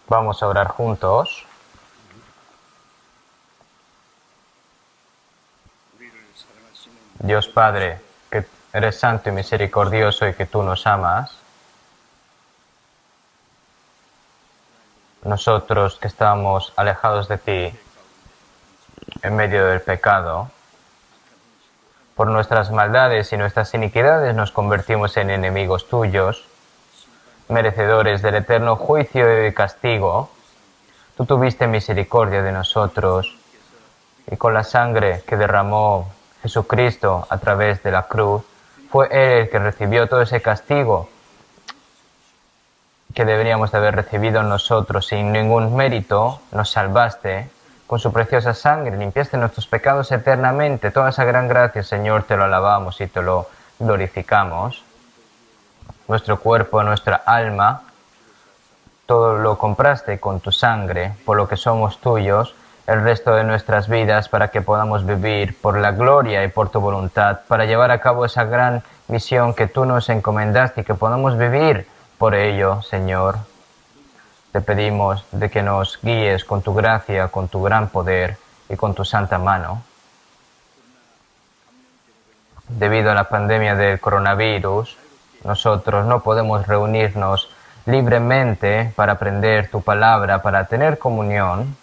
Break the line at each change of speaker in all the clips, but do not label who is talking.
Vamos a orar juntos. Dios Padre, que eres santo y misericordioso y que tú nos amas, nosotros que estamos alejados de ti en medio del pecado, por nuestras maldades y nuestras iniquidades nos convertimos en enemigos tuyos, merecedores del eterno juicio y castigo. Tú tuviste misericordia de nosotros y con la sangre que derramó Jesucristo a través de la cruz, fue Él el que recibió todo ese castigo que deberíamos de haber recibido nosotros. Sin ningún mérito nos salvaste, con su preciosa sangre limpiaste nuestros pecados eternamente. Toda esa gran gracia, Señor, te lo alabamos y te lo glorificamos. Nuestro cuerpo, nuestra alma, todo lo compraste con tu sangre, por lo que somos tuyos el resto de nuestras vidas, para que podamos vivir por la gloria y por tu voluntad, para llevar a cabo esa gran misión que tú nos encomendaste y que podamos vivir por ello, Señor. Te pedimos de que nos guíes con tu gracia, con tu gran poder y con tu santa mano. Debido a la pandemia del coronavirus, nosotros no podemos reunirnos libremente para aprender tu palabra, para tener comunión,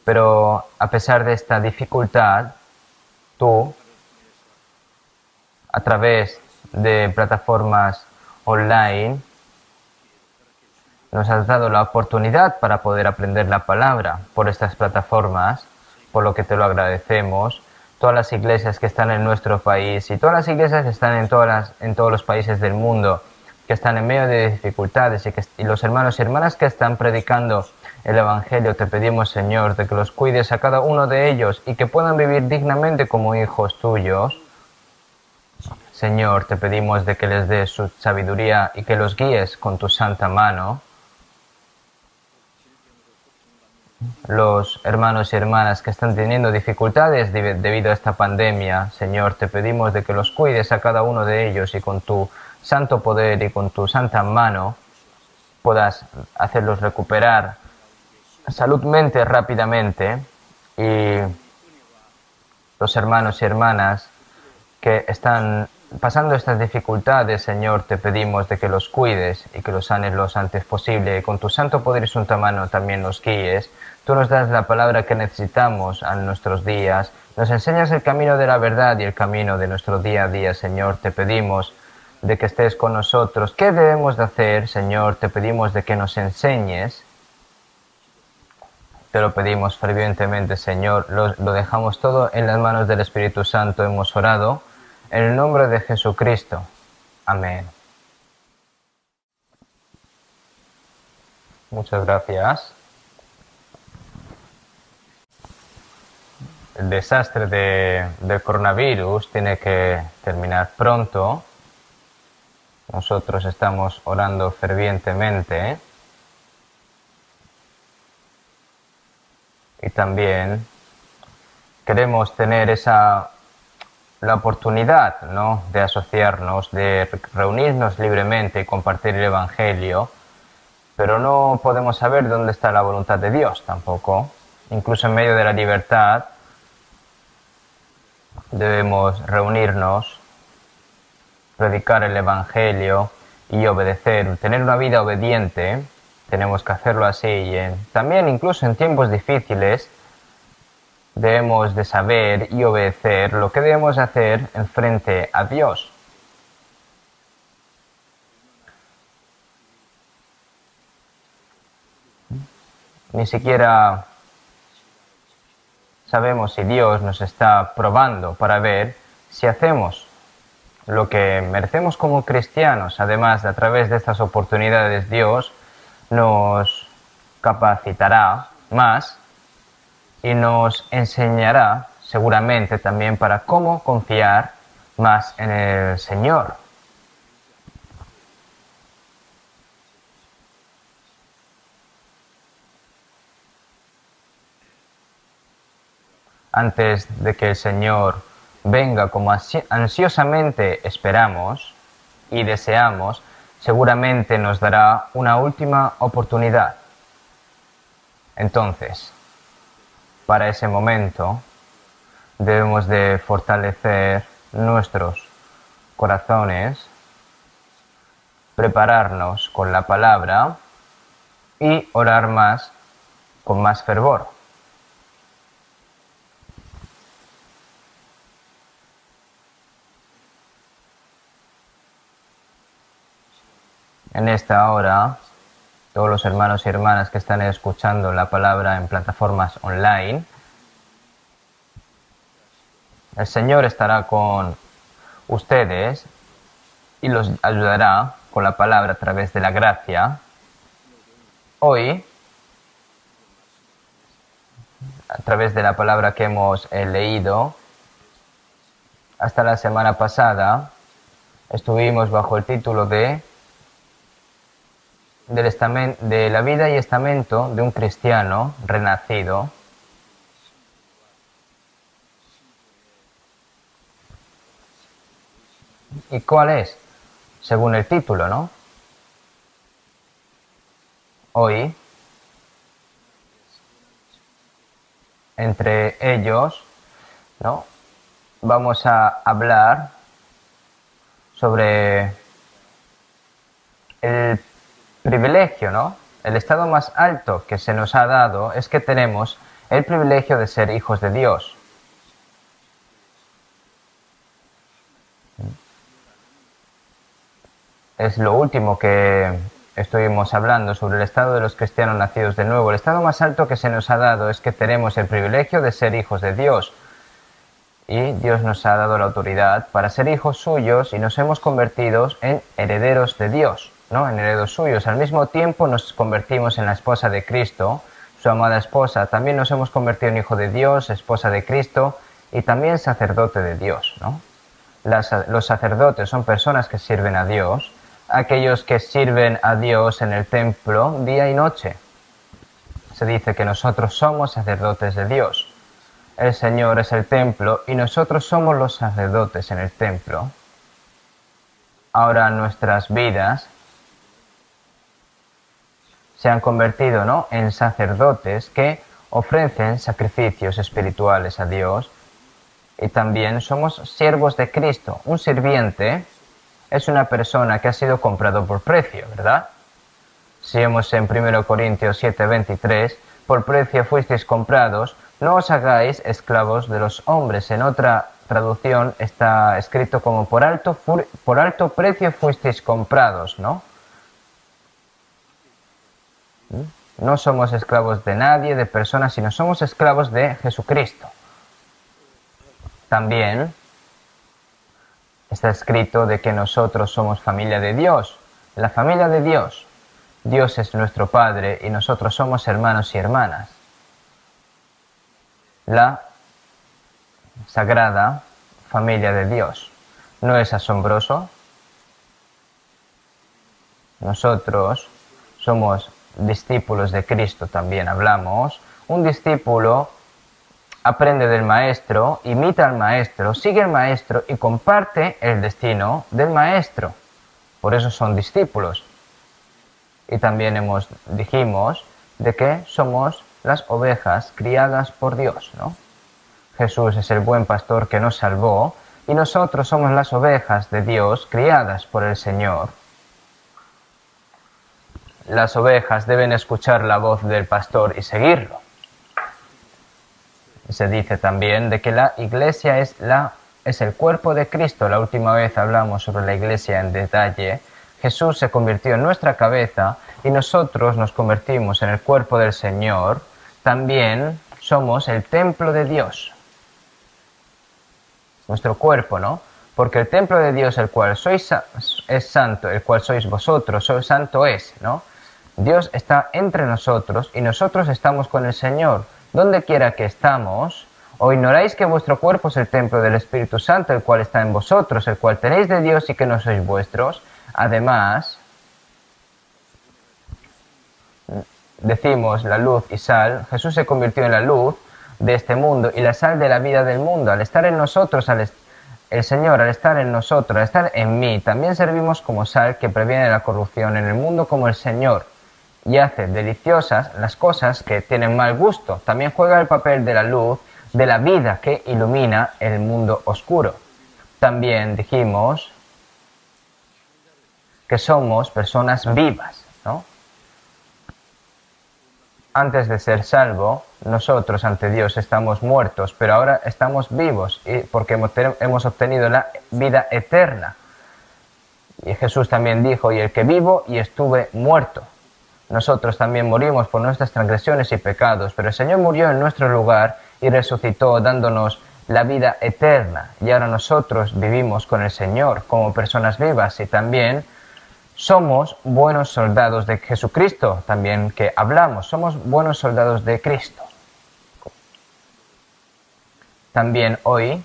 pero a pesar de esta dificultad, tú, a través de plataformas online, nos has dado la oportunidad para poder aprender la palabra por estas plataformas, por lo que te lo agradecemos. Todas las iglesias que están en nuestro país y todas las iglesias que están en todos los países del mundo, que están en medio de dificultades y los hermanos y hermanas que están predicando el Evangelio, te pedimos, Señor, de que los cuides a cada uno de ellos y que puedan vivir dignamente como hijos tuyos. Señor, te pedimos de que les des su sabiduría y que los guíes con tu santa mano. Los hermanos y hermanas que están teniendo dificultades debido a esta pandemia, Señor, te pedimos de que los cuides a cada uno de ellos y con tu santo poder y con tu santa mano puedas hacerlos recuperar saludmente rápidamente. Y los hermanos y hermanas que están pasando estas dificultades, Señor, te pedimos de que los cuides y que los sanes lo antes posible y con tu santo poder y santa mano también los guíes. Tú nos das la palabra que necesitamos a nuestros días, nos enseñas el camino de la verdad y el camino de nuestro día a día, Señor. Te pedimos de que estés con nosotros. ¿Qué debemos de hacer, Señor? Te pedimos de que nos enseñes. Te lo pedimos fervientemente, Señor. Lo dejamos todo en las manos del Espíritu Santo. Hemos orado en el nombre de Jesucristo. Amén. Muchas gracias. El desastre del coronavirus tiene que terminar pronto. Nosotros estamos orando fervientemente. Y también queremos tener la oportunidad, ¿no?, de asociarnos, de reunirnos libremente y compartir el Evangelio, pero no podemos saber dónde está la voluntad de Dios tampoco. Incluso en medio de la libertad debemos reunirnos, predicar el Evangelio y obedecer, tener una vida obediente. Tenemos que hacerlo así y también incluso en tiempos difíciles debemos de saber y obedecer lo que debemos hacer en frente a Dios. Ni siquiera sabemos si Dios nos está probando para ver si hacemos lo que merecemos como cristianos. Además, a través de estas oportunidades, Dios nos capacitará más y nos enseñará seguramente también para cómo confiar más en el Señor. Antes de que el Señor venga como ansiosamente esperamos y deseamos, seguramente nos dará una última oportunidad Entonces, para ese momento, debemos de fortalecer nuestros corazones, prepararnos con la palabra y orar más con más fervor. En esta hora, todos los hermanos y hermanas que están escuchando la palabra en plataformas online, el Señor estará con ustedes y los ayudará con la palabra a través de la gracia. Hoy, a través de la palabra que hemos leído, hasta la semana pasada, estuvimos bajo el título de la vida y estamento de un cristiano renacido. ¿Y cuál es? Según el título, ¿no? Hoy, entre ellos, ¿no?, vamos a hablar sobre el privilegio, ¿no? El estado más alto que se nos ha dado es que tenemos el privilegio de ser hijos de Dios. Es lo último que estuvimos hablando sobre el estado de los cristianos nacidos de nuevo. El estado más alto que se nos ha dado es que tenemos el privilegio de ser hijos de Dios. Y Dios nos ha dado la autoridad para ser hijos suyos y nos hemos convertido en herederos de Dios, ¿no? En herederos suyos. Al mismo tiempo nos convertimos en la esposa de Cristo, su amada esposa. También nos hemos convertido en hijo de Dios, esposa de Cristo y también sacerdote de Dios, ¿no? Los sacerdotes son personas que sirven a Dios, aquellos que sirven a Dios en el templo día y noche. Se dice que nosotros somos sacerdotes de Dios. El Señor es el templo y nosotros somos los sacerdotes en el templo. Ahora nuestras vidas se han convertido, ¿no?, en sacerdotes que ofrecen sacrificios espirituales a Dios y también somos siervos de Cristo. Un sirviente es una persona que ha sido comprado por precio, ¿verdad? Si vemos en 1 Corintios 7:23, por precio fuisteis comprados, no os hagáis esclavos de los hombres. En otra traducción está escrito como por alto precio fuisteis comprados, ¿no? No somos esclavos de nadie, de personas, sino somos esclavos de Jesucristo. También está escrito de que nosotros somos familia de Dios, la familia de Dios. Dios es nuestro Padre y nosotros somos hermanos y hermanas. La sagrada familia de Dios. ¿No es asombroso? Nosotros somos discípulos de Cristo, también hablamos. Un discípulo aprende del maestro, imita al maestro, sigue al maestro y comparte el destino del maestro. Por eso son discípulos. Y también dijimos de que somos las ovejas criadas por Dios, ¿no? Jesús es el buen pastor que nos salvó y nosotros somos las ovejas de Dios criadas por el Señor. Las ovejas deben escuchar la voz del pastor y seguirlo. Se dice también de que la iglesia es el cuerpo de Cristo. La última vez hablamos sobre la iglesia en detalle. Jesús se convirtió en nuestra cabeza y nosotros nos convertimos en el cuerpo del Señor. También somos el templo de Dios. Nuestro cuerpo, ¿no? Porque el templo de Dios, el cual es santo, el cual sois vosotros, santo es, ¿no? Dios está entre nosotros y nosotros estamos con el Señor. Donde quiera que estamos, ¿o ignoráis que vuestro cuerpo es el templo del Espíritu Santo, el cual está en vosotros, el cual tenéis de Dios y que no sois vuestros? Además, decimos la luz y sal. Jesús se convirtió en la luz de este mundo y la sal de la vida del mundo. Al estar en nosotros, el Señor, al estar en nosotros, al estar en mí, también servimos como sal que previene la corrupción en el mundo como el Señor. y hace deliciosas las cosas que tienen mal gusto. También juega el papel de la luz, de la vida que ilumina el mundo oscuro. También dijimos que somos personas vivas, ¿no? Antes de ser salvo, nosotros ante Dios estamos muertos, pero ahora estamos vivos porque hemos obtenido la vida eterna. Y Jesús también dijo, y el que vivo y estuve muerto. Nosotros también morimos por nuestras transgresiones y pecados, pero el Señor murió en nuestro lugar y resucitó dándonos la vida eterna. Y ahora nosotros vivimos con el Señor como personas vivas y también somos buenos soldados de Jesucristo, también que hablamos, somos buenos soldados de Cristo. También hoy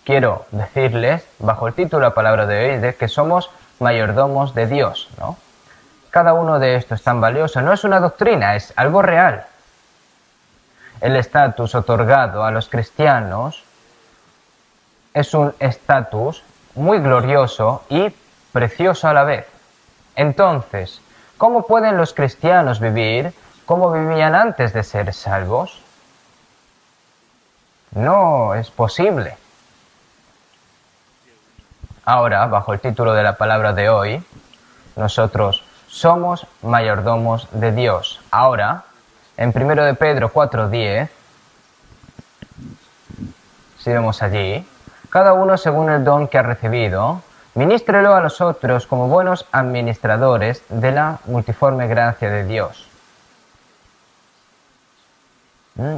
quiero decirles, bajo el título de la palabra de hoy, de que somos mayordomos de Dios, ¿no? Cada uno de estos es tan valioso, no es una doctrina, es algo real. El estatus otorgado a los cristianos es un estatus muy glorioso y precioso a la vez. Entonces, ¿cómo pueden los cristianos vivir como vivían antes de ser salvos? No es posible. Ahora, bajo el título de la palabra de hoy, nosotros somos mayordomos de Dios. Ahora, en 1 de Pedro 4:10, si vemos allí, cada uno según el don que ha recibido, ministrelo a los otros como buenos administradores de la multiforme gracia de Dios.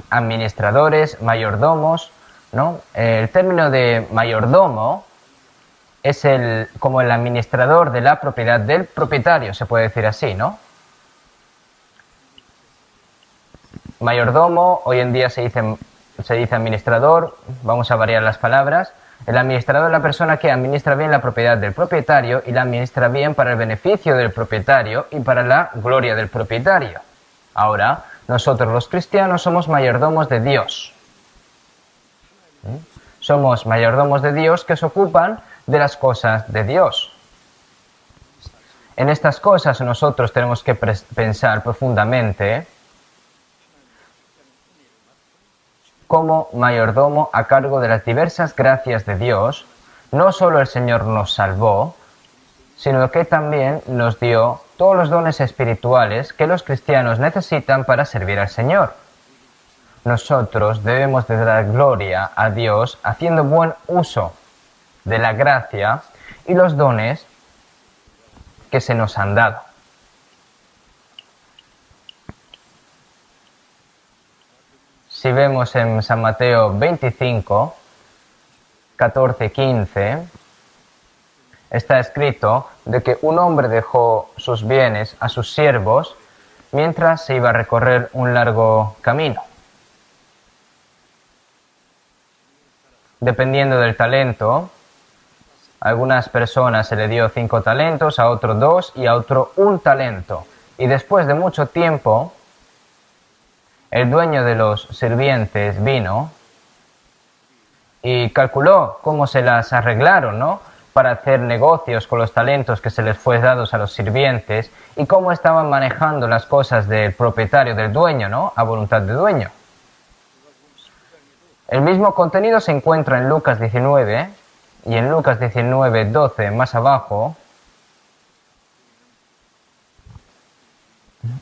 Administradores, mayordomos, ¿no? El término de mayordomo es como el administrador de la propiedad del propietario, se puede decir así, ¿no? Mayordomo, hoy en día se dice administrador, vamos a variar las palabras. El administrador es la persona que administra bien la propiedad del propietario y la administra bien para el beneficio del propietario y para la gloria del propietario. Ahora, nosotros los cristianos somos mayordomos de Dios. Somos mayordomos de Dios que se ocupan de las cosas de Dios. En estas cosas nosotros tenemos que pensar profundamente como mayordomo a cargo de las diversas gracias de Dios. No solo el Señor nos salvó, sino que también nos dio todos los dones espirituales que los cristianos necesitan para servir al Señor. Nosotros debemos de dar gloria a Dios haciendo buen uso de la gracia y los dones que se nos han dado. Si vemos en San Mateo 25, 14, 15, está escrito de que un hombre dejó sus bienes a sus siervos mientras se iba a recorrer un largo camino. Dependiendo del talento, a algunas personas se le dio 5 talentos, a otro 2 y a otro 1 talento. Y después de mucho tiempo, el dueño de los sirvientes vino y calculó cómo se las arreglaron, ¿no?, para hacer negocios con los talentos que se les fue dados a los sirvientes y cómo estaban manejando las cosas del propietario, del dueño, ¿no?, a voluntad del dueño. El mismo contenido se encuentra en Lucas 19 y en Lucas 19, 12, más abajo,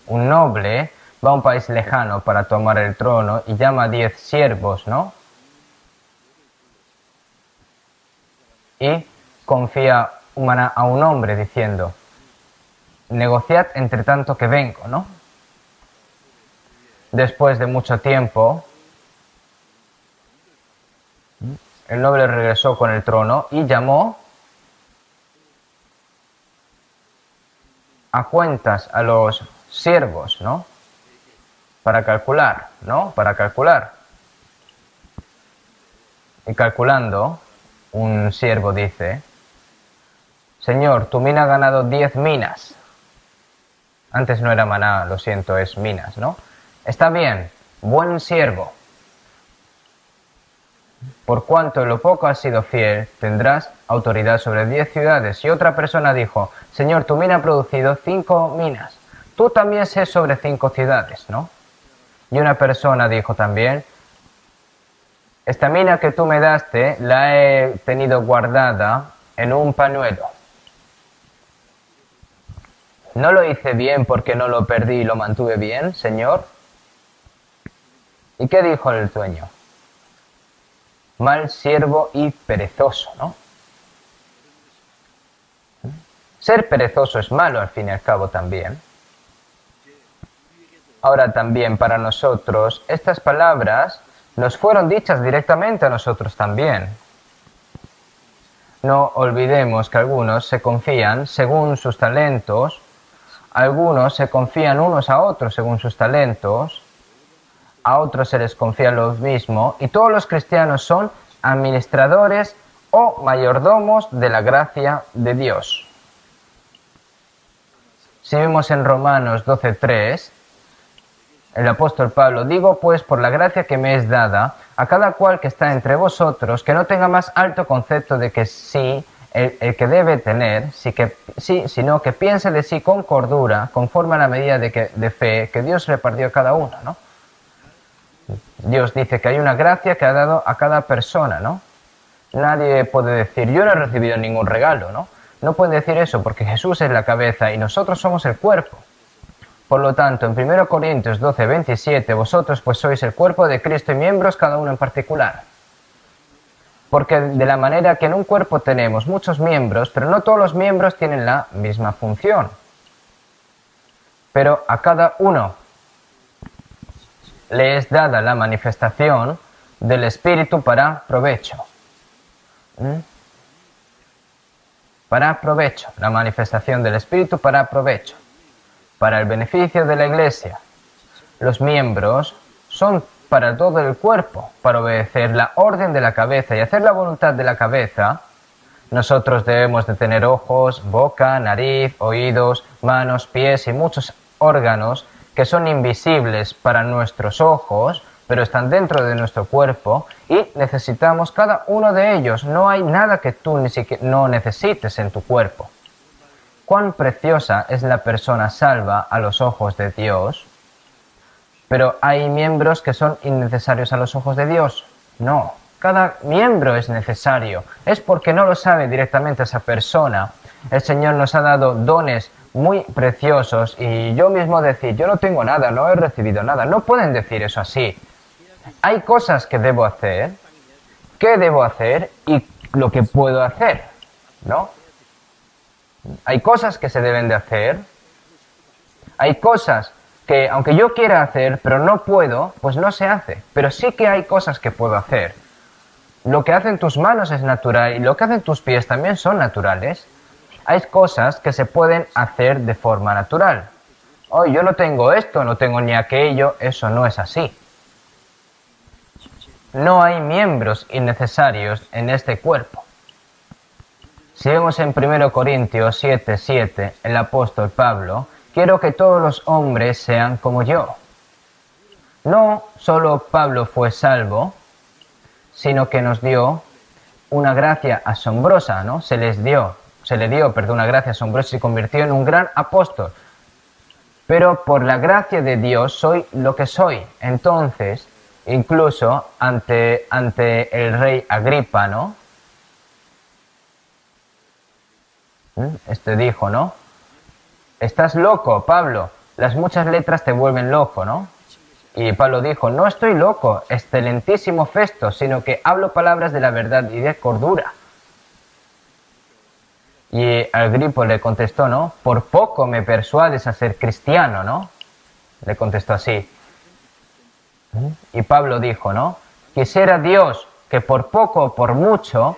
un noble va a un país lejano para tomar el trono y llama a 10 siervos, ¿no? Y confía a un hombre diciendo, negociad entre tanto que vengo, ¿no? Después de mucho tiempo, el noble regresó con el trono y llamó a cuentas a los siervos, ¿no?, para calcular, ¿no?, para calcular. Y calculando, un siervo dice, Señor, tu mina ha ganado 10 minas. Antes no era maná, lo siento, es minas, ¿no? Está bien, buen siervo. Por cuanto en lo poco has sido fiel, tendrás autoridad sobre 10 ciudades. Y otra persona dijo, Señor, tu mina ha producido 5 minas. tú también sé sobre 5 ciudades, ¿no? Y una persona dijo también, esta mina que tú me daste la he tenido guardada en un pañuelo. ¿No lo hice bien porque no lo perdí y lo mantuve bien, Señor? ¿Y qué dijo el dueño? Mal siervo y perezoso, ¿no? Ser perezoso es malo al fin y al cabo también. Ahora también para nosotros, estas palabras nos fueron dichas directamente a nosotros también. No olvidemos que algunos se confían según sus talentos, algunos se confían unos a otros según sus talentos, a otros se les confía lo mismo, y todos los cristianos son administradores o mayordomos de la gracia de Dios. Si vemos en Romanos 12:3, el apóstol Pablo, digo pues por la gracia que me es dada, a cada cual que está entre vosotros, que no tenga más alto concepto de que sí, el que debe tener, sino que piense de sí con cordura, conforme a la medida de fe que Dios repartió a cada uno, ¿no? Dios dice que hay una gracia que ha dado a cada persona, ¿no? Nadie puede decir, yo no he recibido ningún regalo, ¿no? No pueden decir eso porque Jesús es la cabeza y nosotros somos el cuerpo. Por lo tanto, en 1 Corintios 12:27, vosotros pues sois el cuerpo de Cristo y miembros cada uno en particular. Porque de la manera que en un cuerpo tenemos muchos miembros, pero no todos los miembros tienen la misma función. Pero a cada uno le es dada la manifestación del Espíritu para provecho. Para provecho, la manifestación del Espíritu para provecho. Para el beneficio de la Iglesia. Los miembros son para todo el cuerpo, para obedecer la orden de la cabeza y hacer la voluntad de la cabeza. Nosotros debemos de tener ojos, boca, nariz, oídos, manos, pies y muchos órganos que son invisibles para nuestros ojos, pero están dentro de nuestro cuerpo y necesitamos cada uno de ellos. No hay nada que tú ni siquiera no necesites en tu cuerpo. Cuán preciosa es la persona salva a los ojos de Dios, pero hay miembros que son innecesarios a los ojos de Dios. No, cada miembro es necesario. Es porque no lo sabe directamente esa persona. El Señor nos ha dado dones muy preciosos y yo mismo decir, yo no tengo nada, no he recibido nada. No pueden decir eso así. Hay cosas que debo hacer, qué debo hacer y lo que puedo hacer, ¿no? Hay cosas que se deben de hacer, hay cosas que aunque yo quiera hacer, pero no puedo, pues no se hace. Pero sí que hay cosas que puedo hacer. Lo que hacen tus manos es natural y lo que hacen tus pies también son naturales. Hay cosas que se pueden hacer de forma natural. Oh, yo no tengo esto, no tengo ni aquello, eso no es así. No hay miembros innecesarios en este cuerpo. Si vemos en 1 Corintios 7:7, el apóstol Pablo, quiero que todos los hombres sean como yo. No solo Pablo fue salvo, sino que nos dio una gracia asombrosa, ¿no? Se le dio, una gracia asombrosa y se convirtió en un gran apóstol. Pero por la gracia de Dios soy lo que soy. Entonces, incluso ante el rey Agripa, ¿no? Dijo, ¿no? Estás loco, Pablo. Las muchas letras te vuelven loco, ¿no? Y Pablo dijo, no estoy loco, excelentísimo Festo, sino que hablo palabras de la verdad y de cordura. Y Agripa le contestó, ¿no? Por poco me persuades a ser cristiano, ¿no? Le contestó así. Y Pablo dijo, ¿no? Quisiera Dios que por poco o por mucho,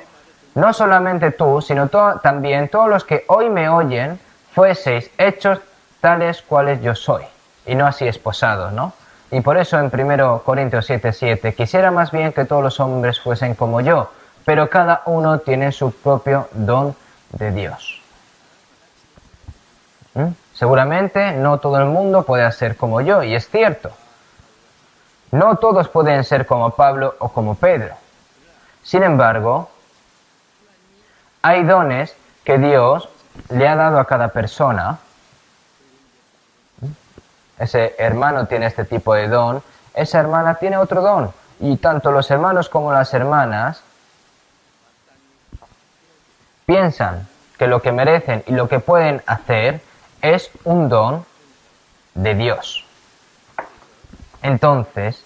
no solamente tú, sino también todos los que hoy me oyen, fueseis hechos tales cuales yo soy, y no así esposados, ¿no? Y por eso en 1 Corintios 7:7, quisiera más bien que todos los hombres fuesen como yo, pero cada uno tiene su propio don de Dios. Seguramente no todo el mundo puede ser como yo, y es cierto. No todos pueden ser como Pablo o como Pedro. Sin embargo, hay dones que Dios le ha dado a cada persona ese hermano tiene este tipo de don, esa hermana tiene otro don. Y tanto los hermanos como las hermanas piensan que lo que merecen y lo que pueden hacer es un don de Dios. Entonces,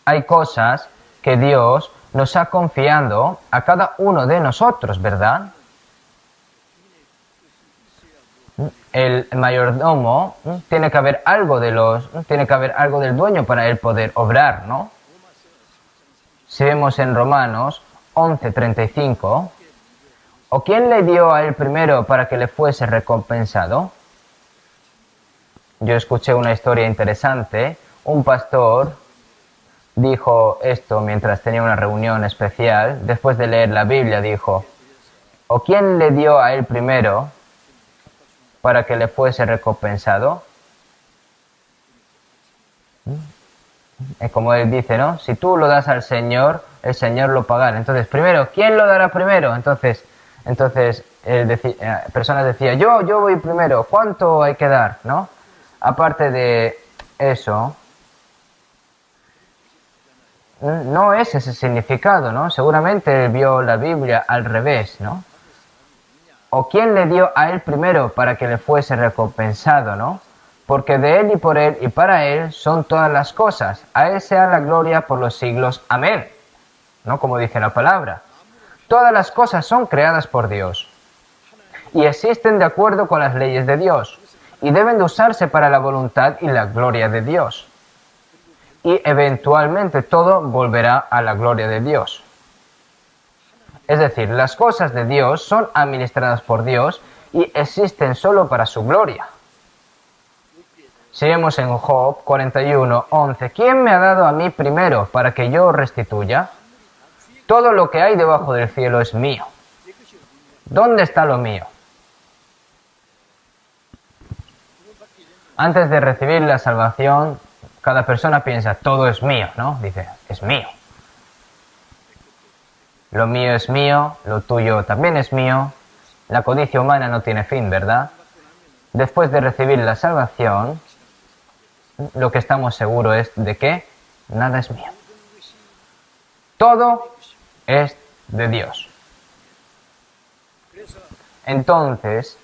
hay cosas que Dios nos ha confiado a cada uno de nosotros, ¿verdad? El mayordomo tiene que haber algo del dueño para él poder obrar, ¿no? Si vemos en Romanos 11:35, ¿o quién le dio a él primero para que le fuese recompensado? Yo escuché una historia interesante. Un pastor dijo esto mientras tenía una reunión especial. Después de leer la Biblia dijo, ¿o quién le dio a él primero para que le fuese recompensado? Como él dice, ¿no? Si tú lo das al Señor, el Señor lo pagará. Entonces, primero, ¿quién lo dará primero? Entonces personas decían, yo voy primero, ¿cuánto hay que dar? ¿No? Aparte de eso, no es ese significado, ¿no? Seguramente él vio la Biblia al revés, ¿no? ¿O quién le dio a él primero para que le fuese recompensado, ¿no? Porque de él y por él y para él son todas las cosas. A él sea la gloria por los siglos. Amén. ¿No? Como dice la palabra. Todas las cosas son creadas por Dios y existen de acuerdo con las leyes de Dios y deben de usarse para la voluntad y la gloria de Dios. Y eventualmente todo volverá a la gloria de Dios. Es decir, las cosas de Dios son administradas por Dios y existen solo para su gloria. Si vemos en Job 41:11, ¿quién me ha dado a mí primero para que yo restituya? Todo lo que hay debajo del cielo es mío. ¿Dónde está lo mío? Antes de recibir la salvación, cada persona piensa, todo es mío, ¿no? Dice, es mío. Lo mío es mío, lo tuyo también es mío. La codicia humana no tiene fin, ¿verdad? Después de recibir la salvación, lo que estamos seguros es de que nada es mío. Todo es de Dios. Entonces,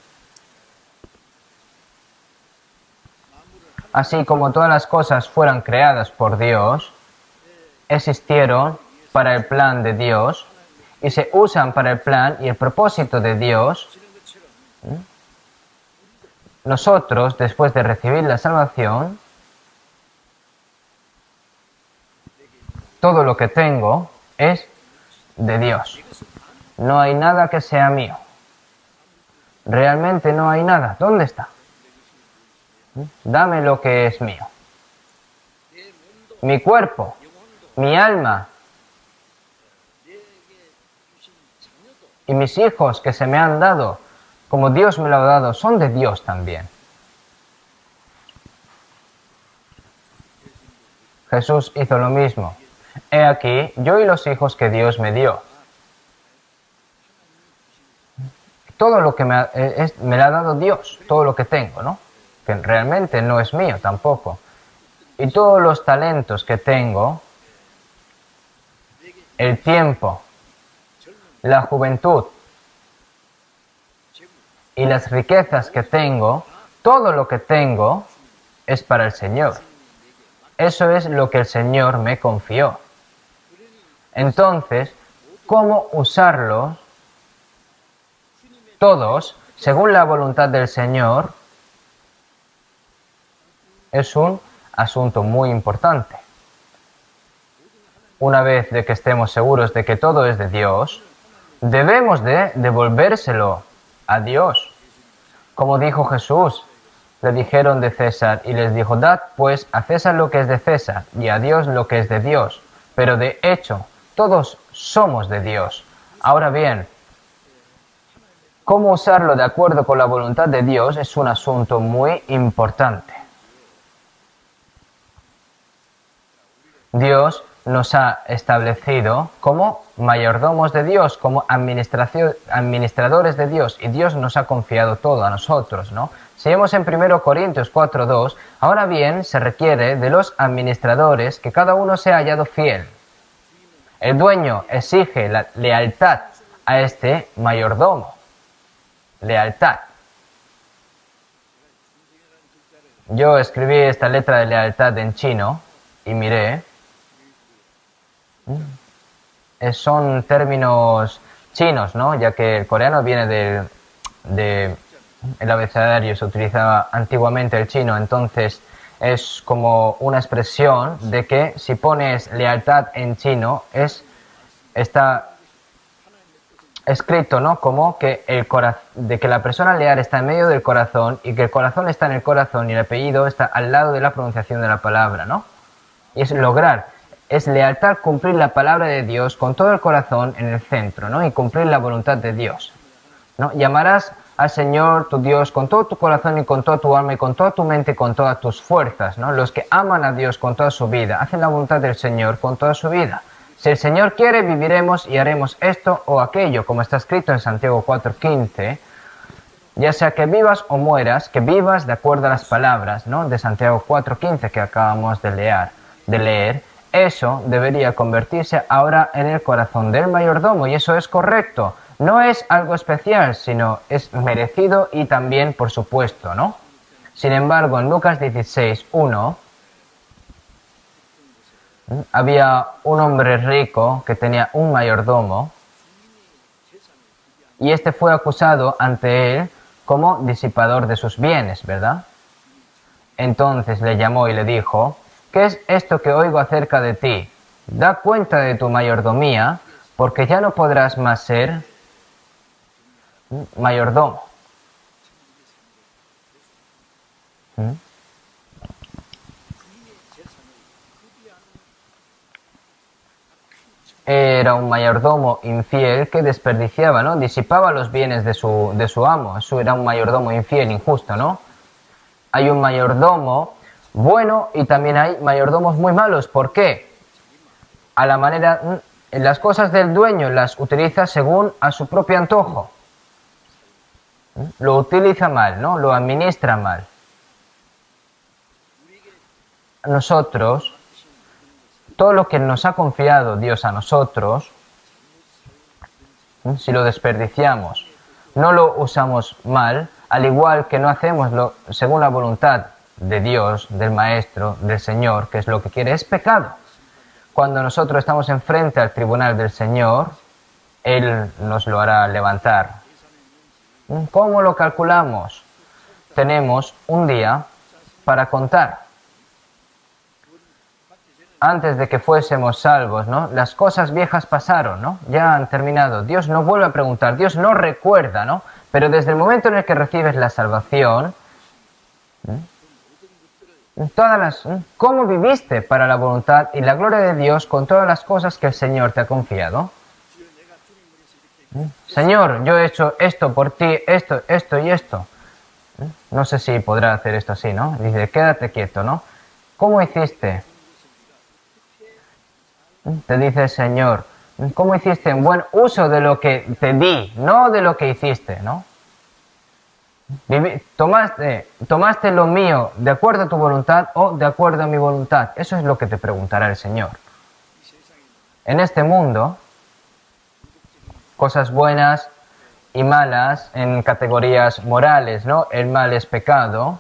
así como todas las cosas fueran creadas por Dios, existieron para el plan de Dios y se usan para el plan y el propósito de Dios, nosotros, después de recibir la salvación, todo lo que tengo es de Dios. No hay nada que sea mío. Realmente no hay nada. ¿Dónde está? Dame lo que es mío. Mi cuerpo, mi alma y mis hijos que se me han dado, como Dios me lo ha dado, son de Dios también. Jesús hizo lo mismo. He aquí, yo y los hijos que Dios me dio. Todo lo que me lo ha dado Dios, todo lo que tengo, ¿no? Que realmente no es mío tampoco. Y todos los talentos que tengo, el tiempo, la juventud y las riquezas que tengo, todo lo que tengo es para el Señor. Eso es lo que el Señor me confió. Entonces, ¿cómo usarlos todos según la voluntad del Señor? Es un asunto muy importante. Una vez de que estemos seguros de que todo es de Dios, debemos de devolvérselo a Dios. Como dijo Jesús, le dijeron de César y les dijo, dad pues a César lo que es de César y a Dios lo que es de Dios. Pero de hecho, todos somos de Dios. Ahora bien, cómo usarlo de acuerdo con la voluntad de Dios es un asunto muy importante. Dios nos ha establecido como mayordomos de Dios, como administradores de Dios, y Dios nos ha confiado todo a nosotros, ¿no? Si vemos en 1 Corintios 4:2, ahora bien se requiere de los administradores que cada uno sea hallado fiel. El dueño exige la lealtad a este mayordomo. Lealtad. Yo escribí esta letra de lealtad en chino y miré. Son términos chinos, ¿no? Ya que el coreano viene el abecedario se utilizaba antiguamente el chino, entonces es como una expresión de que si pones lealtad en chino está escrito, ¿no? Como que de que la persona leal está en medio del corazón y que el corazón está en el corazón y el apellido está al lado de la pronunciación de la palabra, ¿no? Y es lograr. Es lealtad cumplir la palabra de Dios con todo el corazón en el centro, ¿no? Y cumplir la voluntad de Dios, ¿no? Llamarás al Señor tu Dios con todo tu corazón y con toda tu alma y con toda tu mente y con todas tus fuerzas, ¿no? Los que aman a Dios con toda su vida hacen la voluntad del Señor con toda su vida. Si el Señor quiere, viviremos y haremos esto o aquello, como está escrito en Santiago 4:15. Ya sea que vivas o mueras, que vivas de acuerdo a las palabras, ¿no? De Santiago 4:15 que acabamos de leer. Eso debería convertirse ahora en el corazón del mayordomo, y eso es correcto. No es algo especial, sino es merecido y también, por supuesto, ¿no? Sin embargo, en Lucas 16:1 había un hombre rico que tenía un mayordomo y este fue acusado ante él como disipador de sus bienes, ¿verdad? Entonces le llamó y le dijo: ¿qué es esto que oigo acerca de ti? Da cuenta de tu mayordomía, porque ya no podrás más ser mayordomo. Era un mayordomo infiel que desperdiciaba, ¿no? Disipaba los bienes de su amo. Eso era un mayordomo infiel, injusto, ¿no? Hay un mayordomo bueno y también hay mayordomos muy malos. ¿Por qué? A la manera, las cosas del dueño las utiliza según a su propio antojo. Lo utiliza mal, ¿no? Lo administra mal. Nosotros, todo lo que nos ha confiado Dios a nosotros, si lo desperdiciamos, no lo usamos mal, al igual que no hacemos según la voluntad de Dios, del Maestro, del Señor, que es lo que quiere, es pecado. Cuando nosotros estamos enfrente al tribunal del Señor, Él nos lo hará levantar. ¿Cómo lo calculamos? Tenemos un día para contar. Antes de que fuésemos salvos, ¿no? Las cosas viejas pasaron, ¿no? Ya han terminado. Dios no vuelve a preguntar, Dios no recuerda, ¿no? Pero desde el momento en el que recibes la salvación, ¿cómo viviste para la voluntad y la gloria de Dios con todas las cosas que el Señor te ha confiado? Señor, yo he hecho esto por ti, esto y esto. No sé si podrá hacer esto así, ¿no? Dice, quédate quieto, ¿no? ¿Cómo hiciste? Te dice el Señor, ¿cómo hiciste en buen uso de lo que te di, no de lo que hiciste, ¿no? Tomaste lo mío de acuerdo a tu voluntad o de acuerdo a mi voluntad. Eso es lo que te preguntará el Señor. En este mundo, cosas buenas y malas en categorías morales, ¿no? El mal es pecado.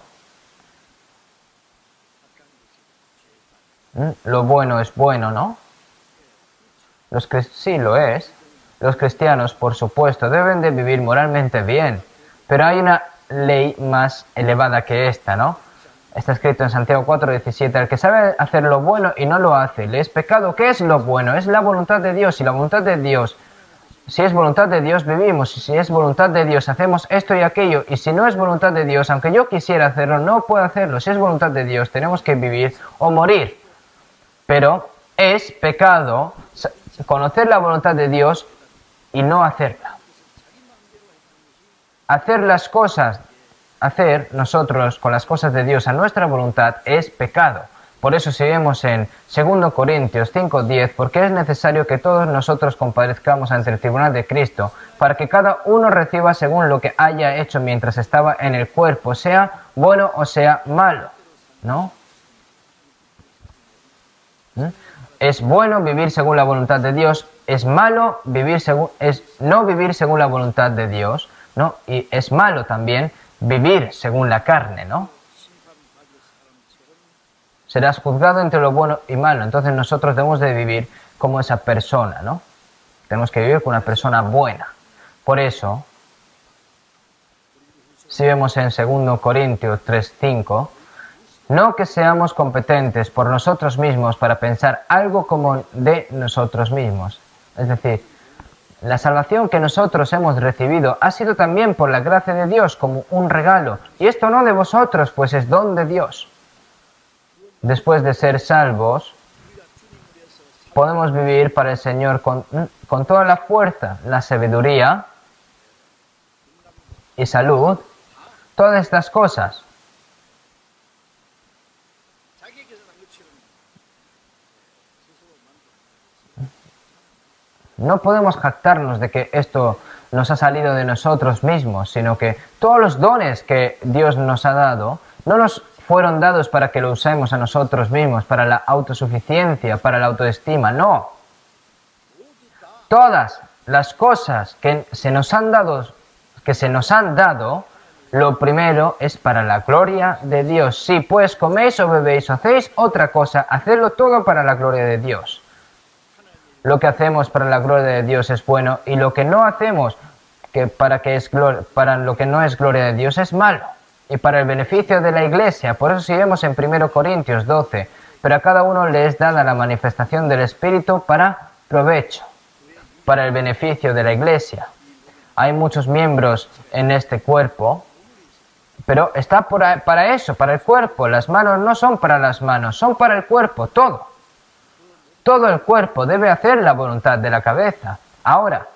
Lo bueno es bueno, ¿no? Sí, lo es. Los cristianos, por supuesto, deben de vivir moralmente bien. Pero hay una ley más elevada que esta, ¿no? Está escrito en Santiago 4:17. El que sabe hacer lo bueno y no lo hace, le es pecado. ¿Qué es lo bueno? Es la voluntad de Dios. Y la voluntad de Dios, si es voluntad de Dios, vivimos. Y si es voluntad de Dios, hacemos esto y aquello. Y si no es voluntad de Dios, aunque yo quisiera hacerlo, no puedo hacerlo. Si es voluntad de Dios, tenemos que vivir o morir. Pero es pecado conocer la voluntad de Dios y no hacerla. Hacer nosotros con las cosas de Dios a nuestra voluntad es pecado. Por eso si vemos en 2 Corintios 5:10, porque es necesario que todos nosotros comparezcamos ante el tribunal de Cristo, para que cada uno reciba según lo que haya hecho mientras estaba en el cuerpo, sea bueno o sea malo, ¿no? Es bueno vivir según la voluntad de Dios, es malo no vivir según la voluntad de Dios, ¿no? Y es malo también vivir según la carne, ¿no? Serás juzgado entre lo bueno y malo. Entonces nosotros debemos de vivir como esa persona, ¿no? Tenemos que vivir como una persona buena. Por eso, si vemos en 2 Corintios 3:5, no que seamos competentes por nosotros mismos para pensar algo como de nosotros mismos. Es decir, la salvación que nosotros hemos recibido ha sido también por la gracia de Dios como un regalo. Y esto no de vosotros, pues es don de Dios. Después de ser salvos, podemos vivir para el Señor con toda la fuerza, la sabiduría y salud, todas estas cosas. No podemos jactarnos de que esto nos ha salido de nosotros mismos, sino que todos los dones que Dios nos ha dado no nos fueron dados para que lo usemos a nosotros mismos, para la autosuficiencia, para la autoestima, no. Todas las cosas que se nos han dado, lo primero es para la gloria de Dios. Si pues coméis o bebéis o hacéis otra cosa, hacedlo todo para la gloria de Dios. Lo que hacemos para la gloria de Dios es bueno, y lo que no hacemos para lo que no es gloria de Dios es malo. Y para el beneficio de la Iglesia. Por eso si vemos en 1 Corintios 12, pero a cada uno le es dada la manifestación del Espíritu para provecho, para el beneficio de la Iglesia. Hay muchos miembros en este cuerpo, pero está para eso, para el cuerpo. Las manos no son para las manos, son para el cuerpo, todo. Todo el cuerpo debe hacer la voluntad de la cabeza. Ahora,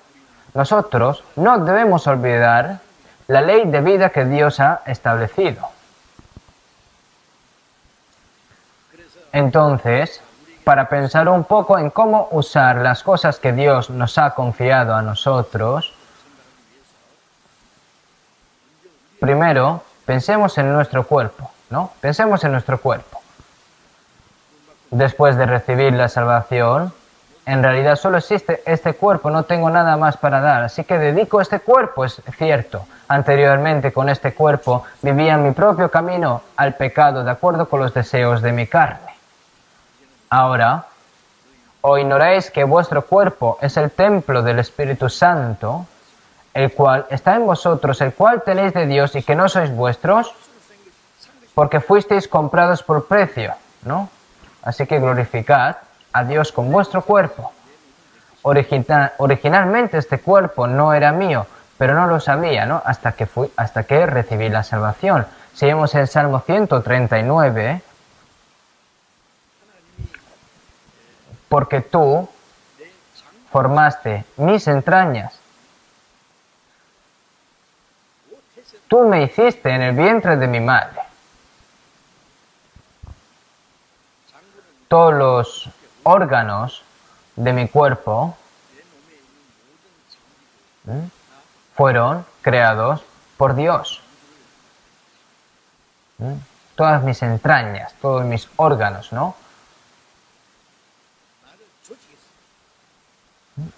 nosotros no debemos olvidar la ley de vida que Dios ha establecido. Entonces, para pensar un poco en cómo usar las cosas que Dios nos ha confiado a nosotros, primero, pensemos en nuestro cuerpo, ¿no? Pensemos en nuestro cuerpo. Después de recibir la salvación, en realidad solo existe este cuerpo, no tengo nada más para dar, así que dedico este cuerpo, es cierto. Anteriormente con este cuerpo vivía mi propio camino al pecado de acuerdo con los deseos de mi carne. Ahora, ¿o ignoráis que vuestro cuerpo es el templo del Espíritu Santo, el cual está en vosotros, el cual tenéis de Dios y que no sois vuestros? Porque fuisteis comprados por precio, ¿no? Así que glorificad a Dios con vuestro cuerpo. Originalmente este cuerpo no era mío, pero no lo sabía, ¿no? Hasta que recibí la salvación. Si vemos el Salmo 139, porque tú formaste mis entrañas, tú me hiciste en el vientre de mi madre. Todos los órganos de mi cuerpo fueron creados por Dios. Todas mis entrañas, todos mis órganos, ¿no?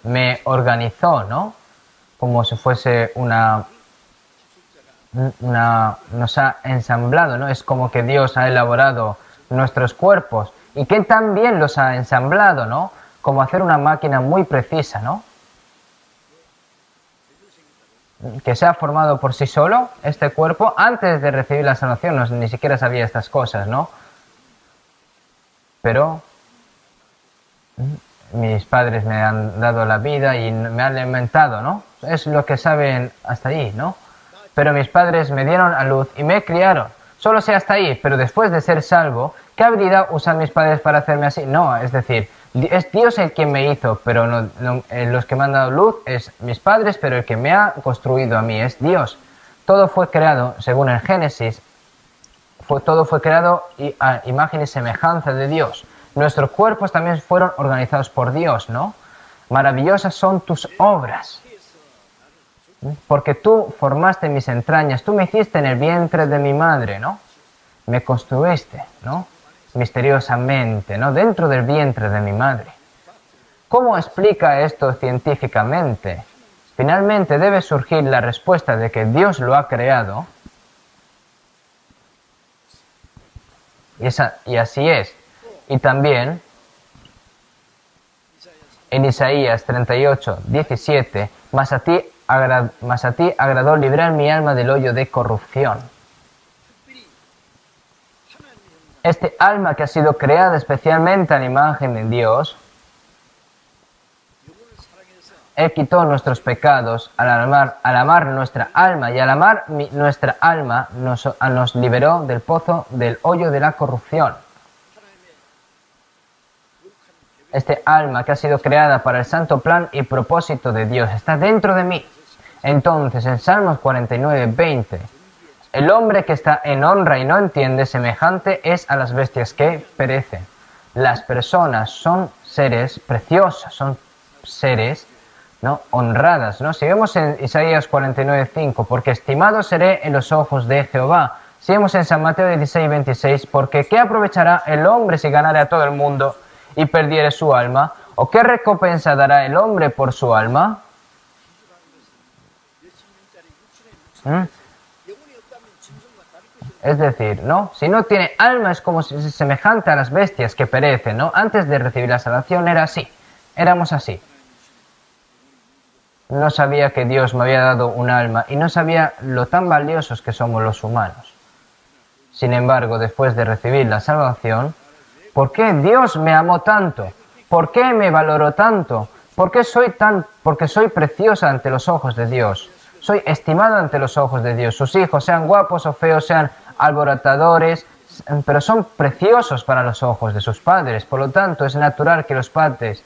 Me organizó, ¿no? Como si fuese nos ha ensamblado, ¿no? Es como que Dios ha elaborado nuestros cuerpos y que también los ha ensamblado, ¿no? Como hacer una máquina muy precisa, ¿no? Que se ha formado por sí solo este cuerpo antes de recibir la salvación, ni siquiera sabía estas cosas, ¿no? Pero mis padres me han dado la vida y me han alimentado, ¿no? Es lo que saben hasta ahí, ¿no? Pero mis padres me dieron a luz y me criaron. Solo sé hasta ahí, pero después de ser salvo, ¿qué habilidad usan mis padres para hacerme así? No, es decir, es Dios el quien me hizo, pero los que me han dado luz es mis padres, pero el que me ha construido a mí es Dios. Todo fue creado, según el Génesis, todo fue creado a imagen y semejanza de Dios. Nuestros cuerpos también fueron organizados por Dios, ¿no? Maravillosas son tus obras, porque tú formaste mis entrañas, tú me hiciste en el vientre de mi madre, ¿no? Me construiste, ¿no? Misteriosamente, ¿no? Dentro del vientre de mi madre. ¿Cómo explica esto científicamente? Finalmente debe surgir la respuesta de que Dios lo ha creado. Y así es. Y también en Isaías 38, 17, mas a ti agradó librar mi alma del hoyo de corrupción. Este alma que ha sido creada especialmente a la imagen de Dios, Él quitó nuestros pecados al amar nuestra alma, y al amar nuestra alma nos liberó del pozo, del hoyo de la corrupción. Este alma que ha sido creada para el santo plan y propósito de Dios está dentro de mí. Entonces, en Salmos 49, 20, el hombre que está en honra y no entiende, semejante es a las bestias que perecen. Las personas son seres preciosos, son seres, ¿no?, honradas, ¿no? Si vemos en Isaías 49, 5, porque estimado seré en los ojos de Jehová. Si vemos en San Mateo 16, 26, porque ¿qué aprovechará el hombre si ganare a todo el mundo y perdiere su alma? ¿O qué recompensa dará el hombre por su alma? Es decir, ¿no? Si no tiene alma es como si es semejante a las bestias que perecen, ¿no? Antes de recibir la salvación era así, éramos así. No sabía que Dios me había dado un alma y no sabía lo tan valiosos que somos los humanos. Sin embargo, después de recibir la salvación, ¿por qué Dios me amó tanto? ¿Por qué me valoró tanto? Porque soy preciosa ante los ojos de Dios. Soy estimada ante los ojos de Dios. Sus hijos, sean guapos o feos, sean alborotadores, pero son preciosos para los ojos de sus padres. Por lo tanto, es natural que los padres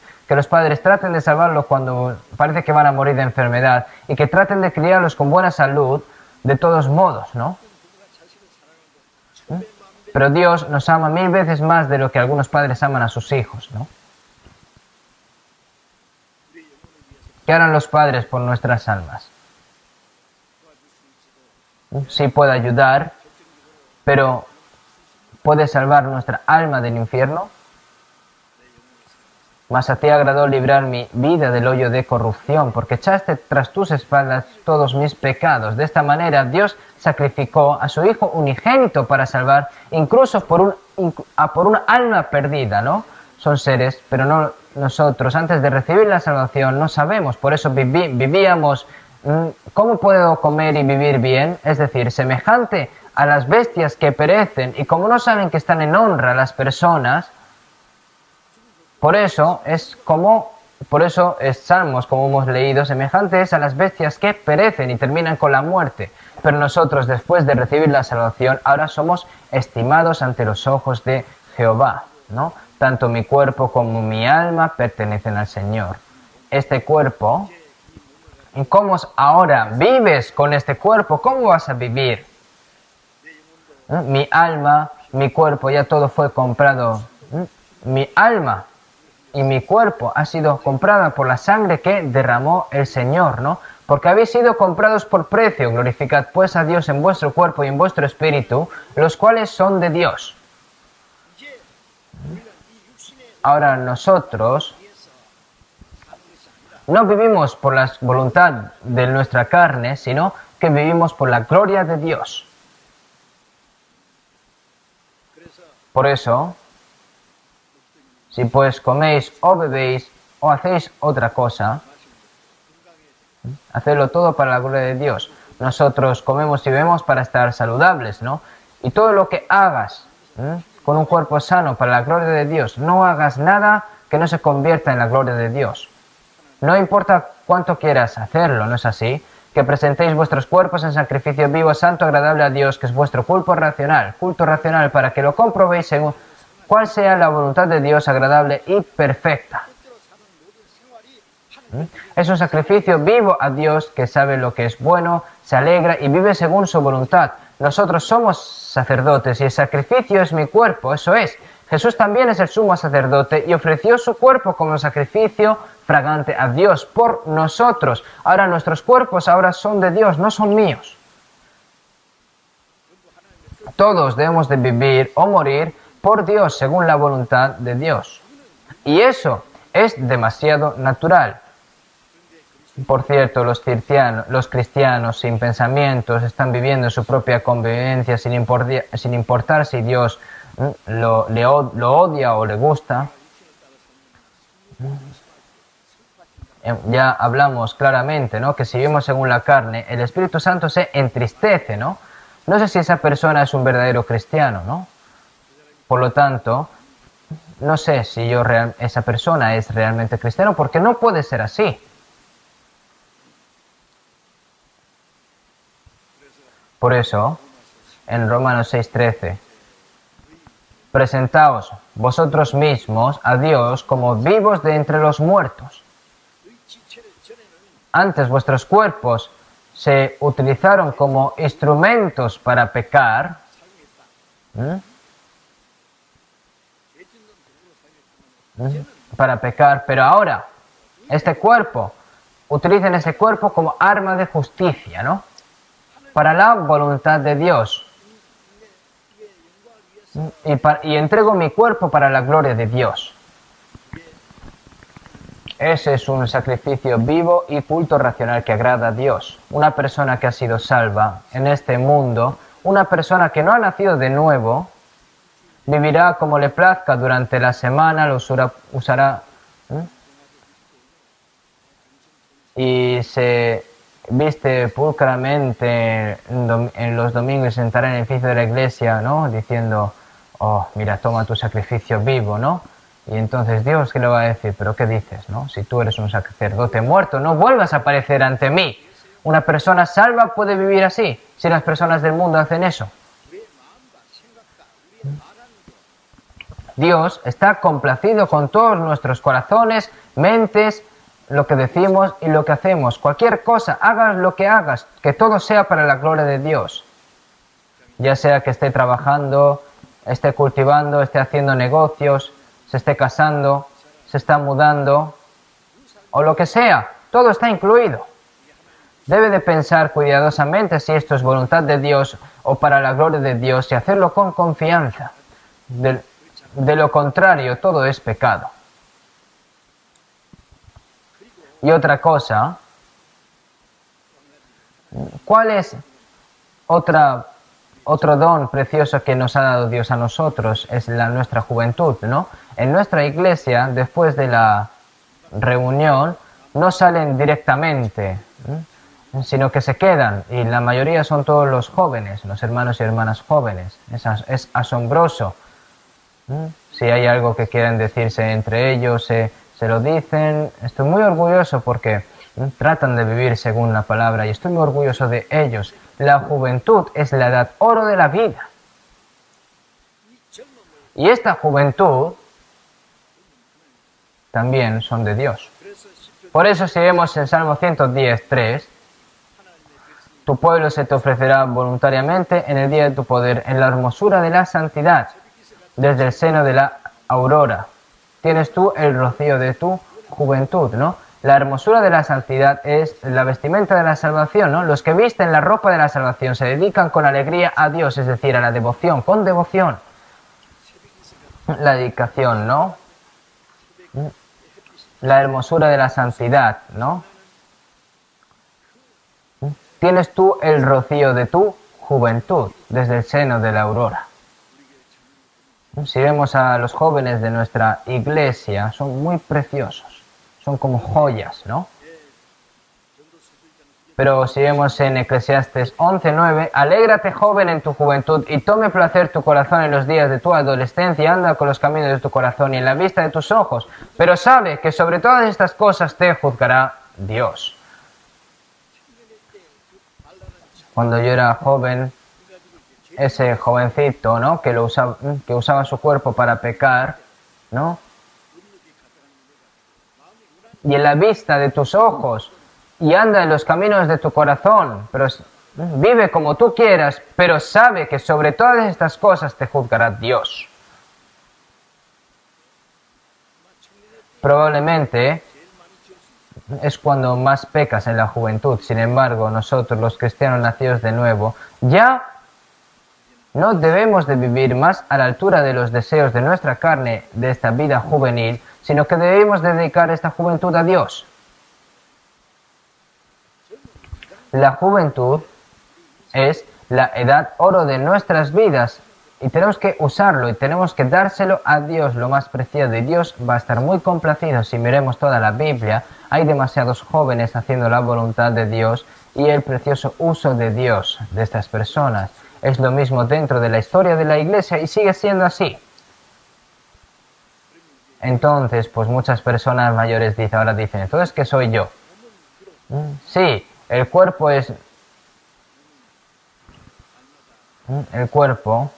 traten de salvarlos cuando parece que van a morir de enfermedad y que traten de criarlos con buena salud de todos modos, ¿no? Pero Dios nos ama 1000 veces más de lo que algunos padres aman a sus hijos, ¿no? ¿Qué harán los padres por nuestras almas? Sí puede ayudar, pero ¿puede salvar nuestra alma del infierno? Mas a ti agradó librar mi vida del hoyo de corrupción, porque echaste tras tus espaldas todos mis pecados. De esta manera Dios sacrificó a su Hijo unigénito para salvar, incluso por una alma perdida, ¿no? Son seres, pero no nosotros. Antes de recibir la salvación no sabemos, por eso vivíamos. ¿Cómo puedo comer y vivir bien? Es decir, semejante a las bestias que perecen, y como no saben que están en honra las personas, por eso es Salmos, como hemos leído, semejante es a las bestias que perecen y terminan con la muerte. Pero nosotros, después de recibir la salvación, ahora somos estimados ante los ojos de Jehová, ¿no? Tanto mi cuerpo como mi alma pertenecen al Señor. Este cuerpo, ¿cómo ahora vives con este cuerpo? ¿Cómo vas a vivir? Mi alma, mi cuerpo, ya todo fue comprado. Mi alma y mi cuerpo ha sido comprada por la sangre que derramó el Señor, ¿no? Porque habéis sido comprados por precio. Glorificad pues a Dios en vuestro cuerpo y en vuestro espíritu, los cuales son de Dios. Ahora nosotros no vivimos por la voluntad de nuestra carne, sino que vivimos por la gloria de Dios. Por eso, si pues coméis o bebéis o hacéis otra cosa, hacedlo todo para la gloria de Dios. Nosotros comemos y bebemos para estar saludables, ¿no? Y todo lo que hagas con un cuerpo sano para la gloria de Dios, no hagas nada que no se convierta en la gloria de Dios. No importa cuánto quieras hacerlo, ¿no es así? Que presentéis vuestros cuerpos en sacrificio vivo, santo, agradable a Dios, que es vuestro culto racional, para que lo comprobéis según cuál sea la voluntad de Dios agradable y perfecta. Es un sacrificio vivo a Dios que sabe lo que es bueno, se alegra y vive según su voluntad. Nosotros somos sacerdotes y el sacrificio es mi cuerpo, eso es. Jesús también es el sumo sacerdote y ofreció su cuerpo como sacrificio fragante a Dios por nosotros. Ahora nuestros cuerpos ahora son de Dios, no son míos. Todos debemos de vivir o morir por Dios según la voluntad de Dios. Y eso es demasiado natural. Por cierto, los cristianos sin pensamientos están viviendo su propia convivencia sin importar si Dios lo odia o le gusta. Ya hablamos claramente, ¿no?, que si vivimos según la carne, el Espíritu Santo se entristece, ¿no? No sé si esa persona es un verdadero cristiano, ¿no? Por lo tanto, no sé si esa persona es realmente cristiano, porque no puede ser así. Por eso, en Romanos 6:13, presentaos vosotros mismos a Dios como vivos de entre los muertos. Antes vuestros cuerpos se utilizaron como instrumentos para pecar. Para pecar, pero ahora utilicen ese cuerpo como arma de justicia, ¿no? Para la voluntad de Dios. Y entrego mi cuerpo para la gloria de Dios. Ese es un sacrificio vivo y culto racional que agrada a Dios. Una persona que ha sido salva en este mundo, una persona que no ha nacido de nuevo, vivirá como le plazca durante la semana, lo usará y se viste pulcramente en los domingos y sentará en el edificio de la iglesia, ¿no?, diciendo, oh, mira, toma tu sacrificio vivo, ¿no? Y entonces Dios, ¿qué le va a decir? ¿Pero qué dices, no? Si tú eres un sacerdote muerto, no vuelvas a aparecer ante mí. Una persona salva puede vivir así, si las personas del mundo hacen eso. Dios está complacido con todos nuestros corazones, mentes, lo que decimos y lo que hacemos. Cualquier cosa, hagas lo que hagas, que todo sea para la gloria de Dios. Ya sea que esté trabajando, esté cultivando, esté haciendo negocios, se esté casando, se está mudando, o lo que sea, todo está incluido. Debe de pensar cuidadosamente si esto es voluntad de Dios o para la gloria de Dios y hacerlo con confianza. De lo contrario, todo es pecado. Y otra cosa, ¿cuál es otro don precioso que nos ha dado Dios a nosotros? Es nuestra juventud, ¿no? En nuestra iglesia, después de la reunión, no salen directamente, sino que se quedan, y la mayoría son todos los jóvenes, los hermanos y hermanas jóvenes. Es asombroso. Si hay algo que quieran decirse entre ellos, se lo dicen. Estoy muy orgulloso porque tratan de vivir según la palabra y estoy muy orgulloso de ellos. La juventud es la edad oro de la vida. Y esta juventud también son de Dios. Por eso si vemos en Salmo 110:3, tu pueblo se te ofrecerá voluntariamente en el día de tu poder, en la hermosura de la santidad, desde el seno de la aurora. Tienes tú el rocío de tu juventud, ¿no? La hermosura de la santidad es la vestimenta de la salvación, ¿no? Los que visten la ropa de la salvación se dedican con alegría a Dios, es decir, a la devoción, con devoción. La dedicación, ¿no? La hermosura de la santidad, ¿no? Tienes tú el rocío de tu juventud, desde el seno de la aurora. Si vemos a los jóvenes de nuestra iglesia, son muy preciosos, son como joyas, ¿no? Pero si vemos en Eclesiastes 11:9, alégrate joven en tu juventud y tome placer tu corazón en los días de tu adolescencia, anda con los caminos de tu corazón y en la vista de tus ojos, pero sabe que sobre todas estas cosas te juzgará Dios. Cuando yo era joven, ese jovencito, ¿no?, que usaba su cuerpo para pecar, ¿no? Y en la vista de tus ojos, y anda en los caminos de tu corazón, pero Vive como tú quieras, pero sabe que sobre todas estas cosas te juzgará Dios. Probablemente es cuando más pecas en la juventud. Sin embargo, nosotros, los cristianos nacidos de nuevo, ya no debemos de vivir más a la altura de los deseos de nuestra carne, de esta vida juvenil, sino que debemos dedicar esta juventud a Dios. La juventud es la edad oro de nuestras vidas y tenemos que usarlo y tenemos que dárselo a Dios, lo más preciado. Y Dios va a estar muy complacido. Si miremos toda la Biblia, hay demasiados jóvenes haciendo la voluntad de Dios y el precioso uso de Dios de estas personas. Es lo mismo dentro de la historia de la Iglesia y sigue siendo así. Entonces, pues muchas personas mayores ahora dicen, entonces, ¿qué soy yo? Sí, el cuerpo es... El cuerpo,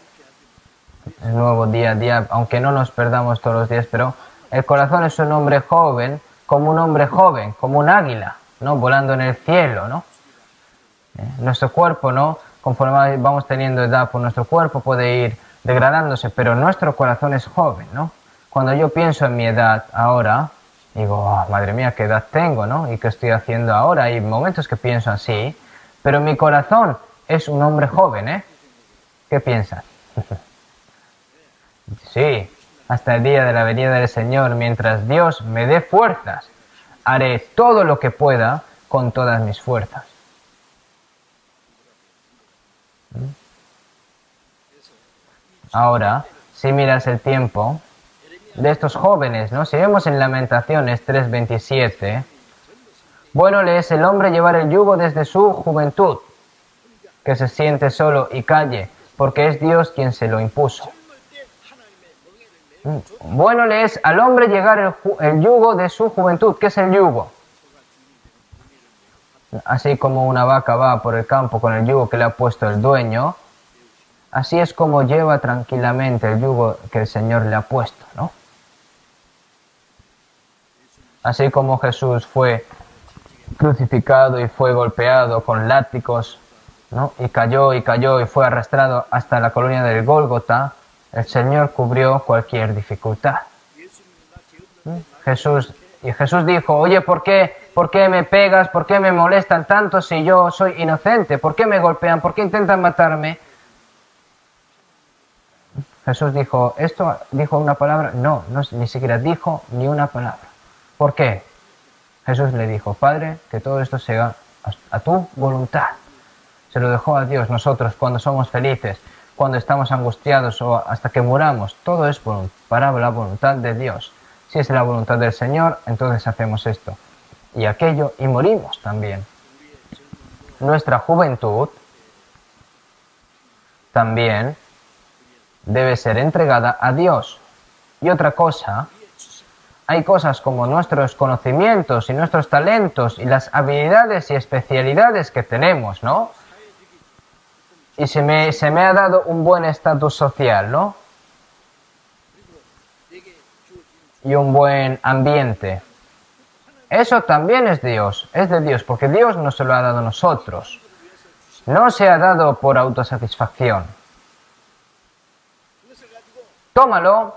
el nuevo día a día, aunque no nos perdamos todos los días, pero el corazón es un hombre joven, como un águila, ¿no? Volando en el cielo, ¿no? Nuestro cuerpo, ¿no? Conforme vamos teniendo edad, pues nuestro cuerpo puede ir degradándose, pero nuestro corazón es joven, ¿no? Cuando yo pienso en mi edad ahora, digo, oh, madre mía, qué edad tengo, ¿no? Y qué estoy haciendo ahora. Hay momentos que pienso así, pero mi corazón es un hombre joven, ¿eh? ¿Qué piensas? Sí, hasta el día de la venida del Señor, mientras Dios me dé fuerzas, haré todo lo que pueda con todas mis fuerzas. Ahora, si miras el tiempo de estos jóvenes, ¿no? Si vemos en Lamentaciones 3:27, bueno le es el hombre llevar el yugo desde su juventud, que se siente solo y calle, porque es Dios quien se lo impuso. Bueno le es al hombre llegar el yugo de su juventud. ¿Qué es el yugo? Así como una vaca va por el campo con el yugo que le ha puesto el dueño, así es como lleva tranquilamente el yugo que el Señor le ha puesto, ¿no? Así como Jesús fue crucificado y fue golpeado con látigos, ¿no? Y cayó y fue arrastrado hasta la colonia del Gólgota, el Señor cubrió cualquier dificultad. Jesús dijo, oye, ¿por qué me pegas? ¿Por qué me molestan tanto si yo soy inocente? ¿Por qué me golpean? ¿Por qué intentan matarme? Jesús dijo, ¿esto dijo una palabra? No, ni siquiera dijo ni una palabra. ¿Por qué? Jesús le dijo, Padre, que todo esto sea a tu voluntad. Se lo dejó a Dios. Nosotros, cuando somos felices, cuando estamos angustiados o hasta que muramos, todo es para la voluntad de Dios. Si es la voluntad del Señor, entonces hacemos esto y aquello y morimos también. Nuestra juventud también debe ser entregada a Dios. Y otra cosa, hay cosas como nuestros conocimientos y nuestros talentos y las habilidades y especialidades que tenemos, ¿no? Y se me ha dado un buen estatus social, ¿no? Y un buen ambiente. Eso también es de Dios, porque Dios nos lo ha dado a nosotros. No se ha dado por autosatisfacción. Tómalo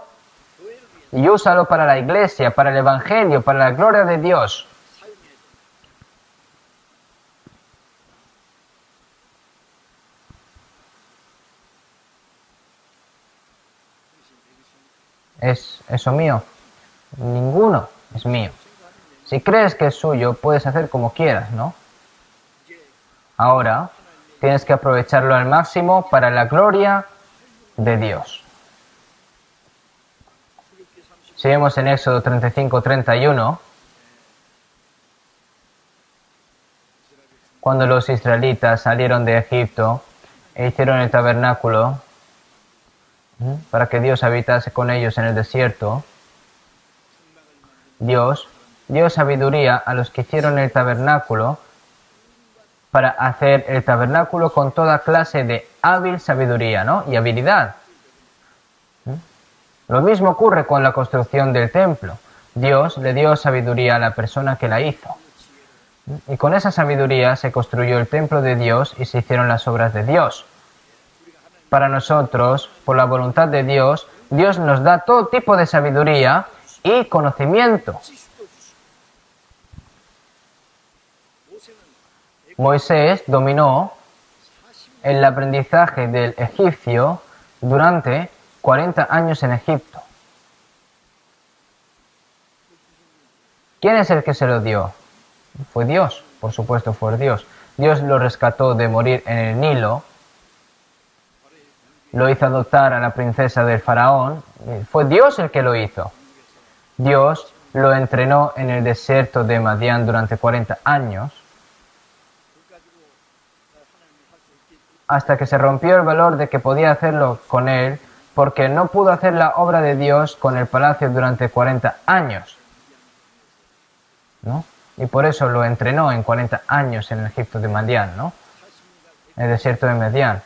y úsalo para la iglesia, para el evangelio, para la gloria de Dios. ¿Es eso mío? Ninguno es mío. Si crees que es suyo, puedes hacer como quieras, ¿no? Ahora, tienes que aprovecharlo al máximo para la gloria de Dios. Si vemos en Éxodo 35:31, cuando los israelitas salieron de Egipto e hicieron el tabernáculo para que Dios habitase con ellos en el desierto, Dios dio sabiduría a los que hicieron el tabernáculo para hacer el tabernáculo con toda clase de hábil sabiduría, ¿no? Y habilidad. Lo mismo ocurre con la construcción del templo. Dios le dio sabiduría a la persona que la hizo. Y con esa sabiduría se construyó el templo de Dios y se hicieron las obras de Dios. Para nosotros, por la voluntad de Dios, Dios nos da todo tipo de sabiduría y conocimiento. Moisés dominó el aprendizaje del egipcio durante 40 años en Egipto. ¿Quién es el que se lo dio? Fue Dios, por supuesto fue Dios. Dios lo rescató de morir en el Nilo, lo hizo adoptar a la princesa del faraón, fue Dios el que lo hizo. Dios lo entrenó en el desierto de Madián durante 40 años, hasta que se rompió el valor de que podía hacerlo con él, porque no pudo hacer la obra de Dios con el palacio durante 40 años. ¿No? Y por eso lo entrenó en 40 años en el Egipto de Madián, ¿no? En el desierto de Madián.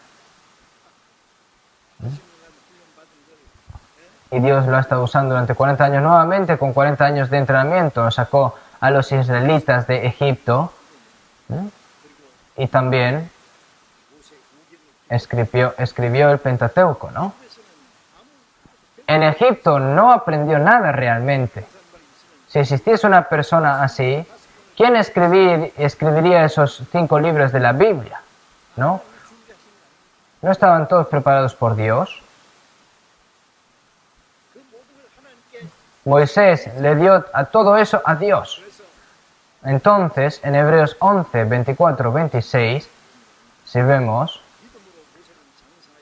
Y Dios lo ha estado usando durante 40 años nuevamente, con 40 años de entrenamiento. Sacó a los israelitas de Egipto, y también escribió el Pentateuco, ¿no? En Egipto no aprendió nada realmente. Si existiese una persona así, ¿quién escribiría esos 5 libros de la Biblia? ¿No? ¿No estaban todos preparados por Dios? Moisés le dio a todo eso a Dios. Entonces, en Hebreos 11, 24, 26, si vemos,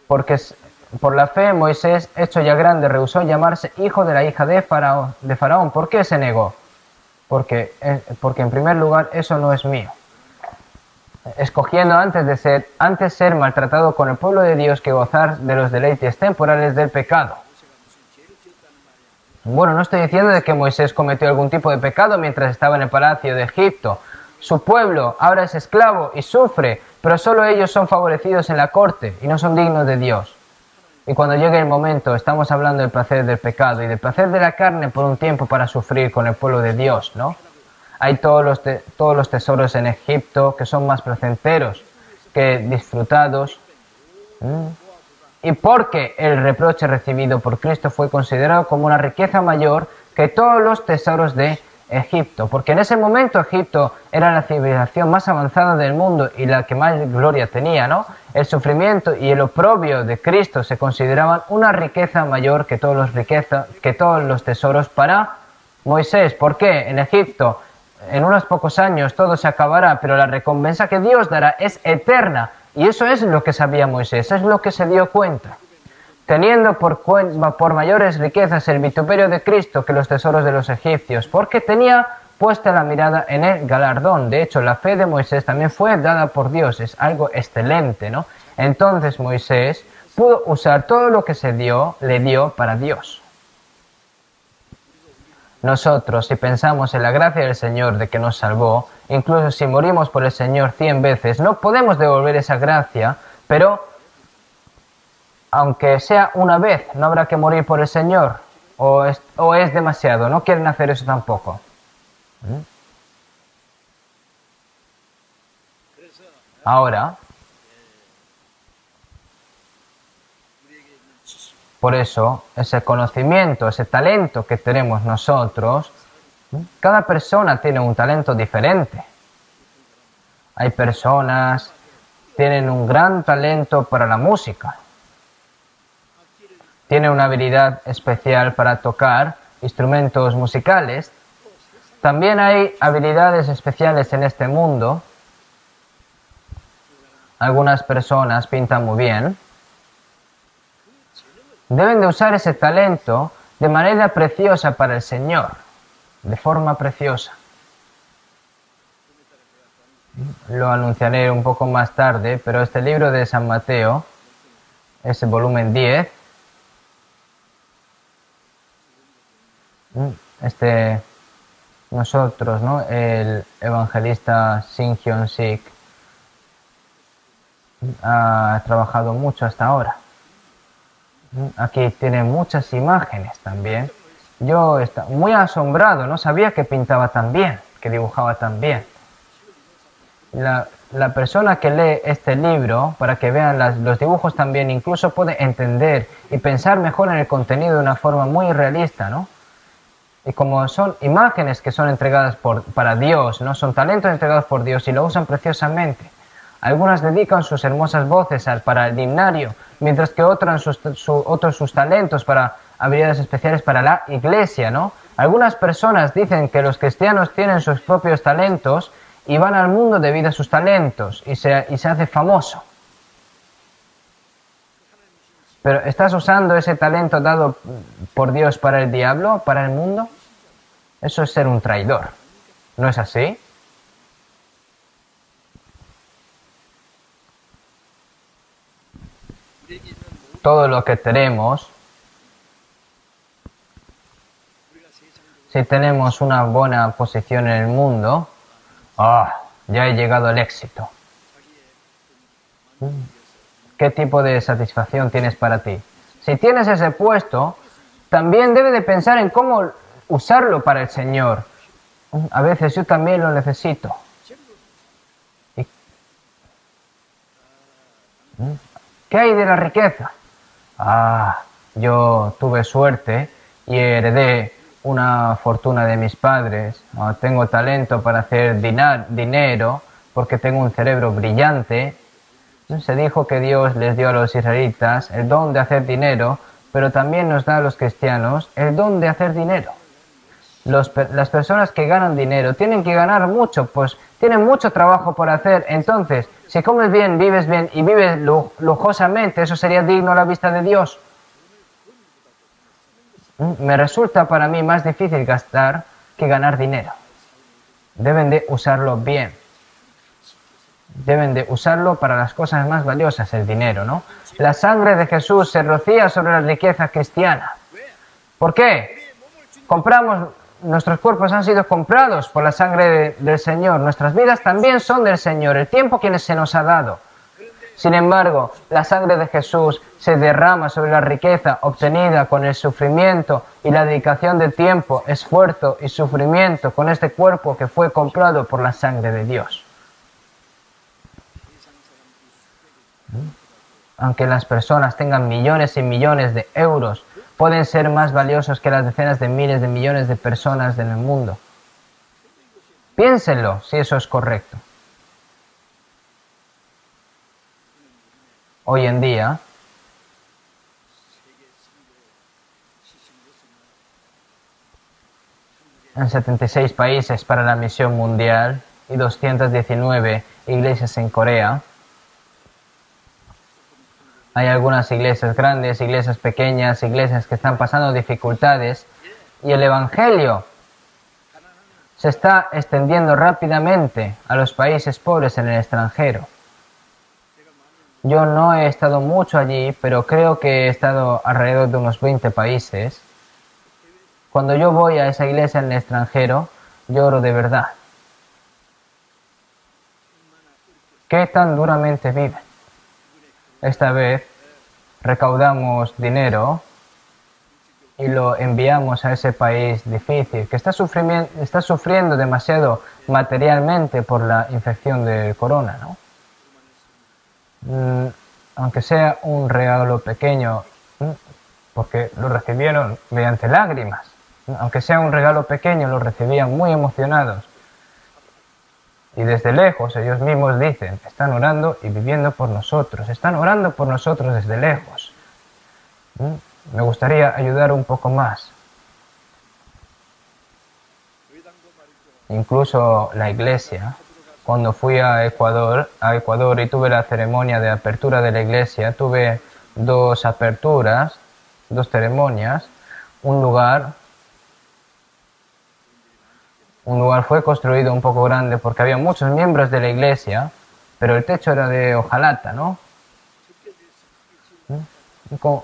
porque por la fe Moisés, hecho ya grande, rehusó llamarse hijo de la hija de Faraón. ¿Por qué se negó? Porque en primer lugar eso no es mío. Escogiendo antes ser maltratado con el pueblo de Dios que gozar de los deleites temporales del pecado. Bueno, no estoy diciendo de que Moisés cometió algún tipo de pecado mientras estaba en el palacio de Egipto. Su pueblo ahora es esclavo y sufre, pero solo ellos son favorecidos en la corte y no son dignos de Dios. Y cuando llegue el momento, estamos hablando del placer del pecado y del placer de la carne por un tiempo para sufrir con el pueblo de Dios, ¿no? Hay todos los tesoros en Egipto que son más placenteros que disfrutados. Y porque el reproche recibido por Cristo fue considerado como una riqueza mayor que todos los tesoros de Egipto. Porque en ese momento Egipto era la civilización más avanzada del mundo y la que más gloria tenía, ¿no? El sufrimiento y el oprobio de Cristo se consideraban una riqueza mayor que todos los tesoros para Moisés. ¿Por qué? En Egipto, en unos pocos años todo se acabará, pero la recompensa que Dios dará es eterna. Y eso es lo que sabía Moisés, es lo que se dio cuenta. Teniendo por mayores riquezas el vituperio de Cristo que los tesoros de los egipcios, porque tenía puesta la mirada en el galardón. De hecho, la fe de Moisés también fue dada por Dios, es algo excelente, ¿no? Entonces Moisés pudo usar todo lo que le dio para Dios. Nosotros, si pensamos en la gracia del Señor de que nos salvó, incluso si morimos por el Señor 100 veces, no podemos devolver esa gracia, pero aunque sea una vez, no habrá que morir por el Señor, o es demasiado, no quieren hacer eso tampoco. Ahora, por eso, ese conocimiento, ese talento que tenemos nosotros, cada persona tiene un talento diferente. Hay personas que tienen un gran talento para la música. Tienen una habilidad especial para tocar instrumentos musicales. También hay habilidades especiales en este mundo. Algunas personas pintan muy bien. Deben de usar ese talento de manera preciosa para el Señor, de forma preciosa. Lo anunciaré un poco más tarde, pero este libro de San Mateo es el volumen 10. Nosotros, ¿no? El evangelista Shin Hyun-sik ha trabajado mucho hasta ahora. Aquí tiene muchas imágenes también. Yo estaba muy asombrado, no sabía que pintaba tan bien, que dibujaba tan bien. La persona que lee este libro, para que vean los dibujos también, incluso puede entender y pensar mejor en el contenido de una forma muy realista, ¿no? Y como son imágenes que son entregadas para Dios, ¿no? Son talentos entregados por Dios y lo usan preciosamente. Algunas dedican sus hermosas voces para el himnario, mientras que otros sus talentos para habilidades especiales para la iglesia, ¿no? Algunas personas dicen que los cristianos tienen sus propios talentos y van al mundo debido a sus talentos y se hace famoso. Pero ¿estás usando ese talento dado por Dios para el diablo, para el mundo? Eso es ser un traidor. ¿No es así? Todo lo que tenemos, si tenemos una buena posición en el mundo, ya he llegado al éxito. ¿Qué tipo de satisfacción tienes para ti? Si tienes ese puesto, también debe de pensar en cómo usarlo para el Señor. A veces yo también lo necesito. ¿Qué hay de la riqueza? Yo tuve suerte y heredé una fortuna de mis padres. Tengo talento para hacer dinero porque tengo un cerebro brillante. Se dijo que Dios les dio a los israelitas el don de hacer dinero, pero también nos da a los cristianos el don de hacer dinero. Las personas que ganan dinero tienen que ganar mucho, pues tienen mucho trabajo por hacer. Entonces, si comes bien, vives bien y vives lujosamente, eso sería digno a la vista de Dios. Me resulta para mí más difícil gastar que ganar dinero. Deben de usarlo bien. Deben de usarlo para las cosas más valiosas, el dinero, ¿no? La sangre de Jesús se rocía sobre la riqueza cristiana. ¿Por qué? Nuestros cuerpos han sido comprados por la sangre del Señor. Nuestras vidas también son del Señor, el tiempo que se nos ha dado. Sin embargo, la sangre de Jesús se derrama sobre la riqueza obtenida con el sufrimiento y la dedicación de tiempo, esfuerzo y sufrimiento con este cuerpo que fue comprado por la sangre de Dios. Aunque las personas tengan millones y millones de euros, pueden ser más valiosos que las decenas de miles de millones de personas en el mundo. Piénsenlo si eso es correcto. Hoy en día, en 76 países para la misión mundial y 219 iglesias en Corea, hay algunas iglesias grandes, iglesias pequeñas, iglesias que están pasando dificultades y el Evangelio se está extendiendo rápidamente a los países pobres en el extranjero. Yo no he estado mucho allí, pero creo que he estado alrededor de unos 20 países. Cuando yo voy a esa iglesia en el extranjero, lloro de verdad. ¿Qué tan duramente viven? Esta vez recaudamos dinero y lo enviamos a ese país difícil que está sufriendo demasiado materialmente por la infección del corona, ¿no? Aunque sea un regalo pequeño, porque lo recibieron mediante lágrimas, aunque sea un regalo pequeño, lo recibían muy emocionados. Y desde lejos ellos mismos dicen, están orando y viviendo por nosotros, están orando por nosotros desde lejos. Me gustaría ayudar un poco más. Incluso la iglesia, cuando fui a Ecuador y tuve la ceremonia de apertura de la iglesia, tuve dos ceremonias, un lugar fue construido un poco grande porque había muchos miembros de la iglesia, pero el techo era de hojalata, ¿no?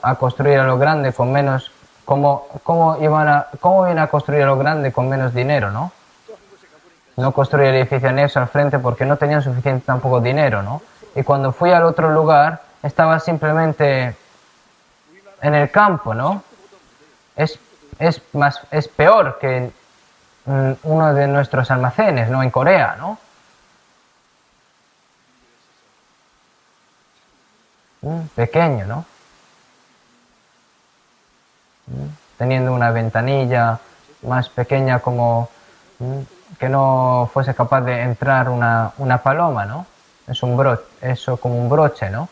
A construir a lo grande con menos... ¿Cómo iban a construir a lo grande con menos dinero, no? No construir el edificio anexo al frente porque no tenían suficiente tampoco dinero, ¿no? Y cuando fui al otro lugar, estaba simplemente en el campo, ¿no? Es peor que uno de nuestros almacenes, ¿no? En Corea, ¿no? pequeño, ¿no? Teniendo una ventanilla más pequeña como que no fuese capaz de entrar una paloma, ¿no? Es un broche, eso como un broche, ¿no?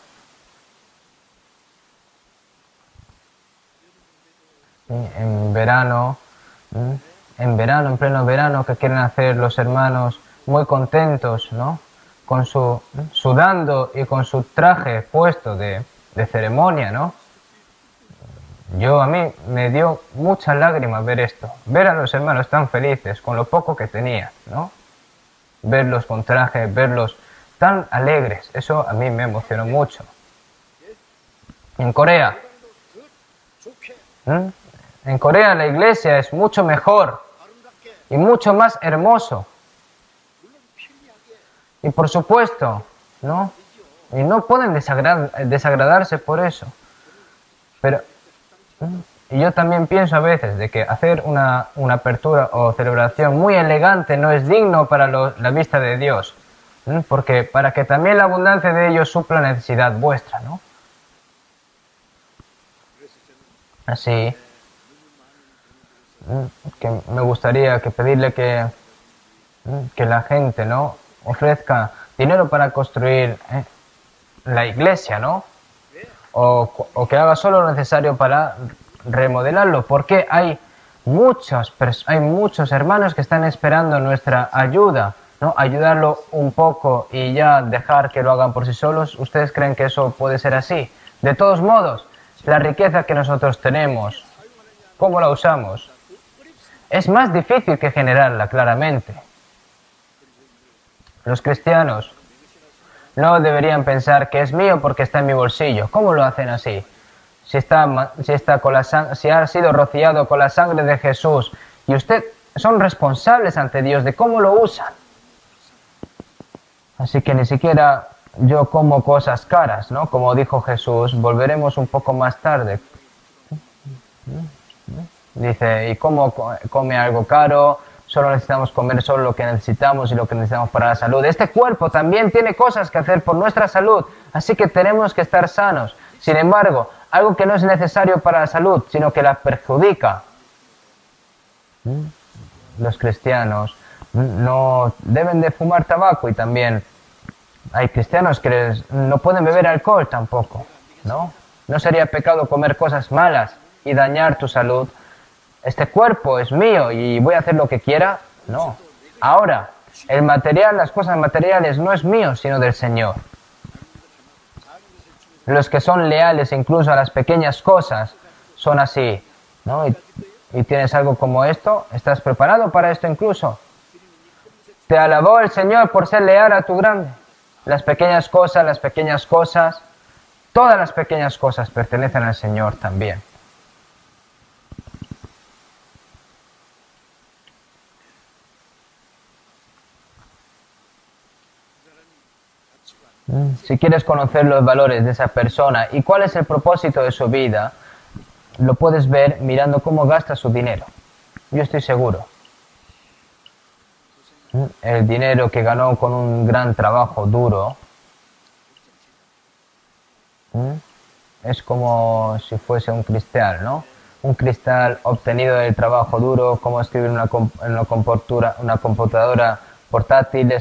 En verano, en verano, en pleno verano, que quieren hacer los hermanos muy contentos, ¿no? Con su sudando y con su traje puesto de ceremonia, ¿no? A mí me dio muchas lágrimas ver esto, ver a los hermanos tan felices con lo poco que tenían, ¿no? Verlos con traje, verlos tan alegres, eso a mí me emocionó mucho. En Corea, en Corea la iglesia es mucho mejor y mucho más hermoso. Y por supuesto, ¿no? Y no pueden desagradarse por eso. Pero y yo también pienso a veces de que hacer una apertura o celebración muy elegante no es digno para la vista de Dios, porque para que también la abundancia de ellos supla necesidad vuestra, ¿no? Así que me gustaría que pedirle que la gente, ¿no? Ofrezca dinero para construir la iglesia, ¿no? O que haga solo lo necesario para remodelarlo, porque hay muchos hermanos que están esperando nuestra ayuda, ¿no? Ayudarlo un poco y ya dejar que lo hagan por sí solos. ¿Ustedes creen que eso puede ser así? De todos modos, la riqueza que nosotros tenemos, ¿cómo la usamos? Es más difícil que generarla, claramente. Los cristianos no deberían pensar que es mío porque está en mi bolsillo. ¿Cómo lo hacen así? Si ha sido rociado con la sangre de Jesús y usted son responsables ante Dios de cómo lo usan. Así que ni siquiera yo como cosas caras, ¿no? Como dijo Jesús, volveremos un poco más tarde. Dice, ¿y cómo come algo caro? Solo necesitamos comer solo lo que necesitamos y lo que necesitamos para la salud. Este cuerpo también tiene cosas que hacer por nuestra salud, así que tenemos que estar sanos. Sin embargo, algo que no es necesario para la salud, sino que la perjudica. Los cristianos no deben de fumar tabaco y también hay cristianos que no pueden beber alcohol tampoco, ¿no? No sería pecado comer cosas malas y dañar tu salud. Este cuerpo es mío y voy a hacer lo que quiera. No. Ahora, el material, las cosas materiales no es mío, sino del Señor. Los que son leales incluso a las pequeñas cosas son así, ¿no? Y tienes algo como esto, ¿estás preparado para esto incluso? Te alabó el Señor por ser leal a tu grande. Las pequeñas cosas, todas las pequeñas cosas pertenecen al Señor también. Si quieres conocer los valores de esa persona y cuál es el propósito de su vida, lo puedes ver mirando cómo gasta su dinero. Yo estoy seguro. El dinero que ganó con un gran trabajo duro es como si fuese un cristal, ¿no? Un cristal obtenido del trabajo duro, como escribir una computadora portátil,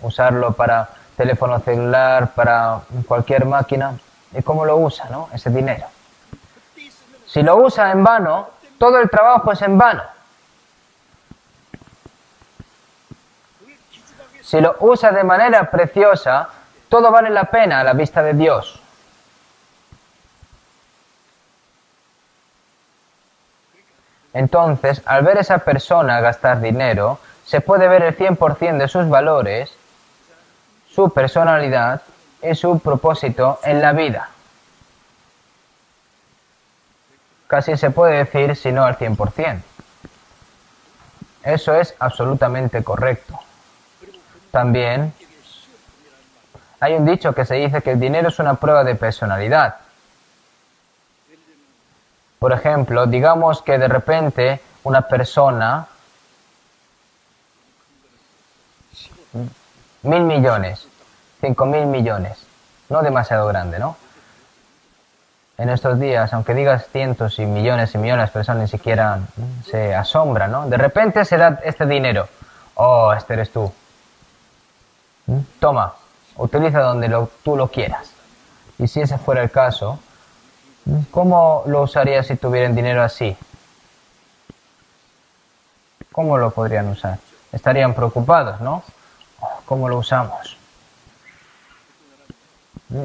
usarlo para teléfono celular, para cualquier máquina. ¿Y cómo lo usa, no? Ese dinero. Si lo usa en vano, todo el trabajo es en vano. Si lo usa de manera preciosa, todo vale la pena a la vista de Dios. Entonces, al ver a esa persona gastar dinero, se puede ver el 100% de sus valores, su personalidad y su propósito en la vida. Casi se puede decir, si no al 100%. Eso es absolutamente correcto. También hay un dicho que se dice que el dinero es una prueba de personalidad. Por ejemplo, digamos que de repente una persona, 1.000 millones, 5.000 millones, no demasiado grande, ¿no? En estos días, aunque digas cientos y millones de personas, ni siquiera se asombran, ¿no? De repente se da este dinero. Oh, este eres tú. Toma, utiliza donde tú lo quieras. Y si ese fuera el caso, ¿cómo lo usarías si tuvieran dinero así? ¿Cómo lo podrían usar? Estarían preocupados, ¿no? Oh, ¿cómo lo usamos?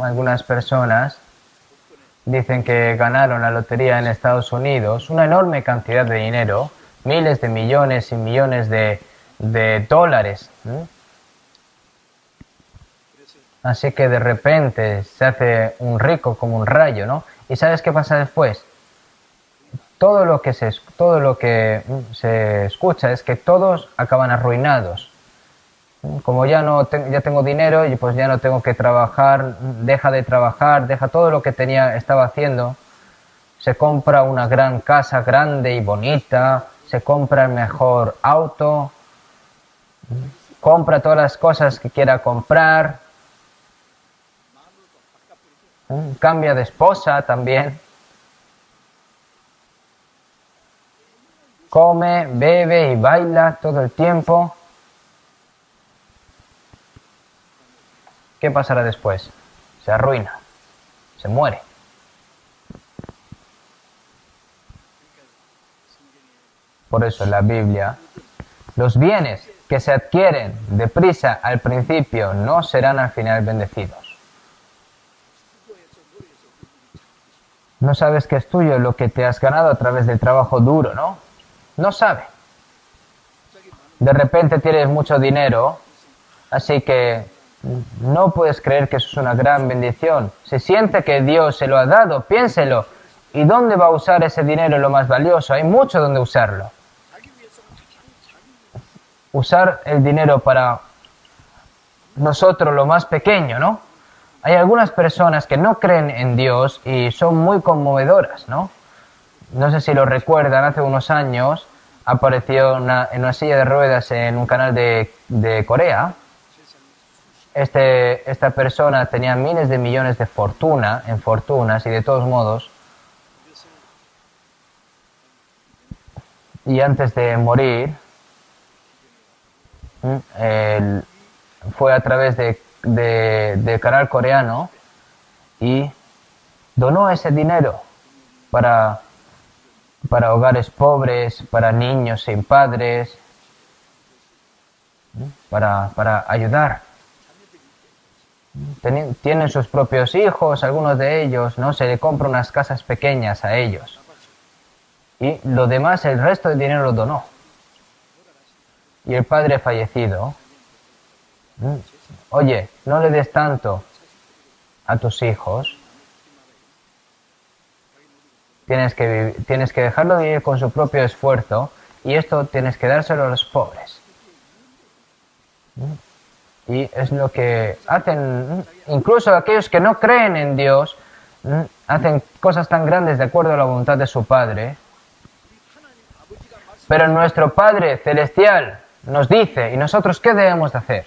Algunas personas dicen que ganaron la lotería en Estados Unidos una enorme cantidad de dinero, miles de millones y millones de dólares. Así que de repente se hace un rico como un rayo, ¿no? ¿Y sabes qué pasa después? Todo lo que se escucha es que todos acaban arruinados. Como ya tengo dinero y pues ya no tengo que trabajar, deja todo lo que estaba haciendo, se compra una gran casa grande y bonita, se compra el mejor auto, compra todas las cosas que quiera comprar, cambia de esposa también, come, bebe y baila todo el tiempo. ¿Qué pasará después? Se arruina, se muere. Por eso en la Biblia, los bienes que se adquieren deprisa al principio no serán al final bendecidos. No sabes que es tuyo lo que te has ganado a través del trabajo duro, ¿no? No sabe. De repente tienes mucho dinero, así que no puedes creer que eso es una gran bendición. Se siente que Dios se lo ha dado, piénselo. ¿Y dónde va a usar ese dinero lo más valioso? Hay mucho donde usarlo. Usar el dinero para nosotros lo más pequeño, ¿no? Hay algunas personas que no creen en Dios y son muy conmovedoras, ¿no? No sé si lo recuerdan, hace unos años apareció en una silla de ruedas en un canal de Corea. Esta persona tenía miles de millones de fortunas y de todos modos, y antes de morir, fue a través de canal coreano y donó ese dinero para hogares pobres, para niños sin padres, para ayudar. Tienen sus propios hijos, algunos de ellos, ¿no? Se le compra unas casas pequeñas a ellos. Y lo demás, el resto del dinero lo donó. Y el padre fallecido, oye, no le des tanto a tus hijos. Tienes que dejarlo vivir con su propio esfuerzo y esto tienes que dárselo a los pobres. Y es lo que hacen, incluso aquellos que no creen en Dios, hacen cosas tan grandes de acuerdo a la voluntad de su Padre. Pero nuestro Padre Celestial nos dice, ¿y nosotros qué debemos de hacer?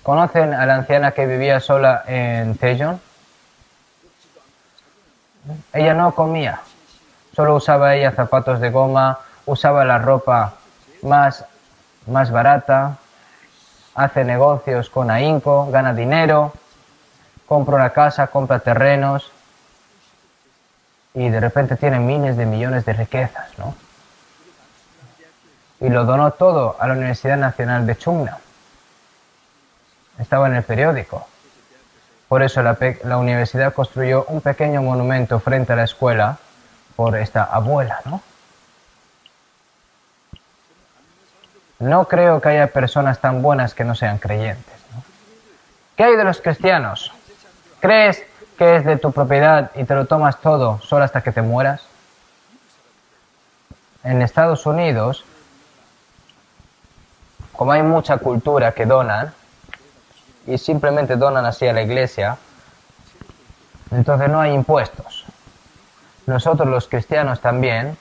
¿Conocen a la anciana que vivía sola en Daejeon? Ella no comía, solo usaba ella zapatos de goma, usaba la ropa más barata, hace negocios con ahínco, gana dinero, compra una casa, compra terrenos y de repente tiene miles de millones de riquezas, ¿no? Y lo donó todo a la Universidad Nacional de Chungnam. Estaba en el periódico. Por eso la universidad construyó un pequeño monumento frente a la escuela por esta abuela, ¿no? No creo que haya personas tan buenas que no sean creyentes, ¿no? ¿Qué hay de los cristianos? ¿Crees que es de tu propiedad y te lo tomas todo solo hasta que te mueras? En Estados Unidos, como hay mucha cultura que donan, y simplemente donan así a la iglesia, entonces no hay impuestos. Nosotros los cristianos también,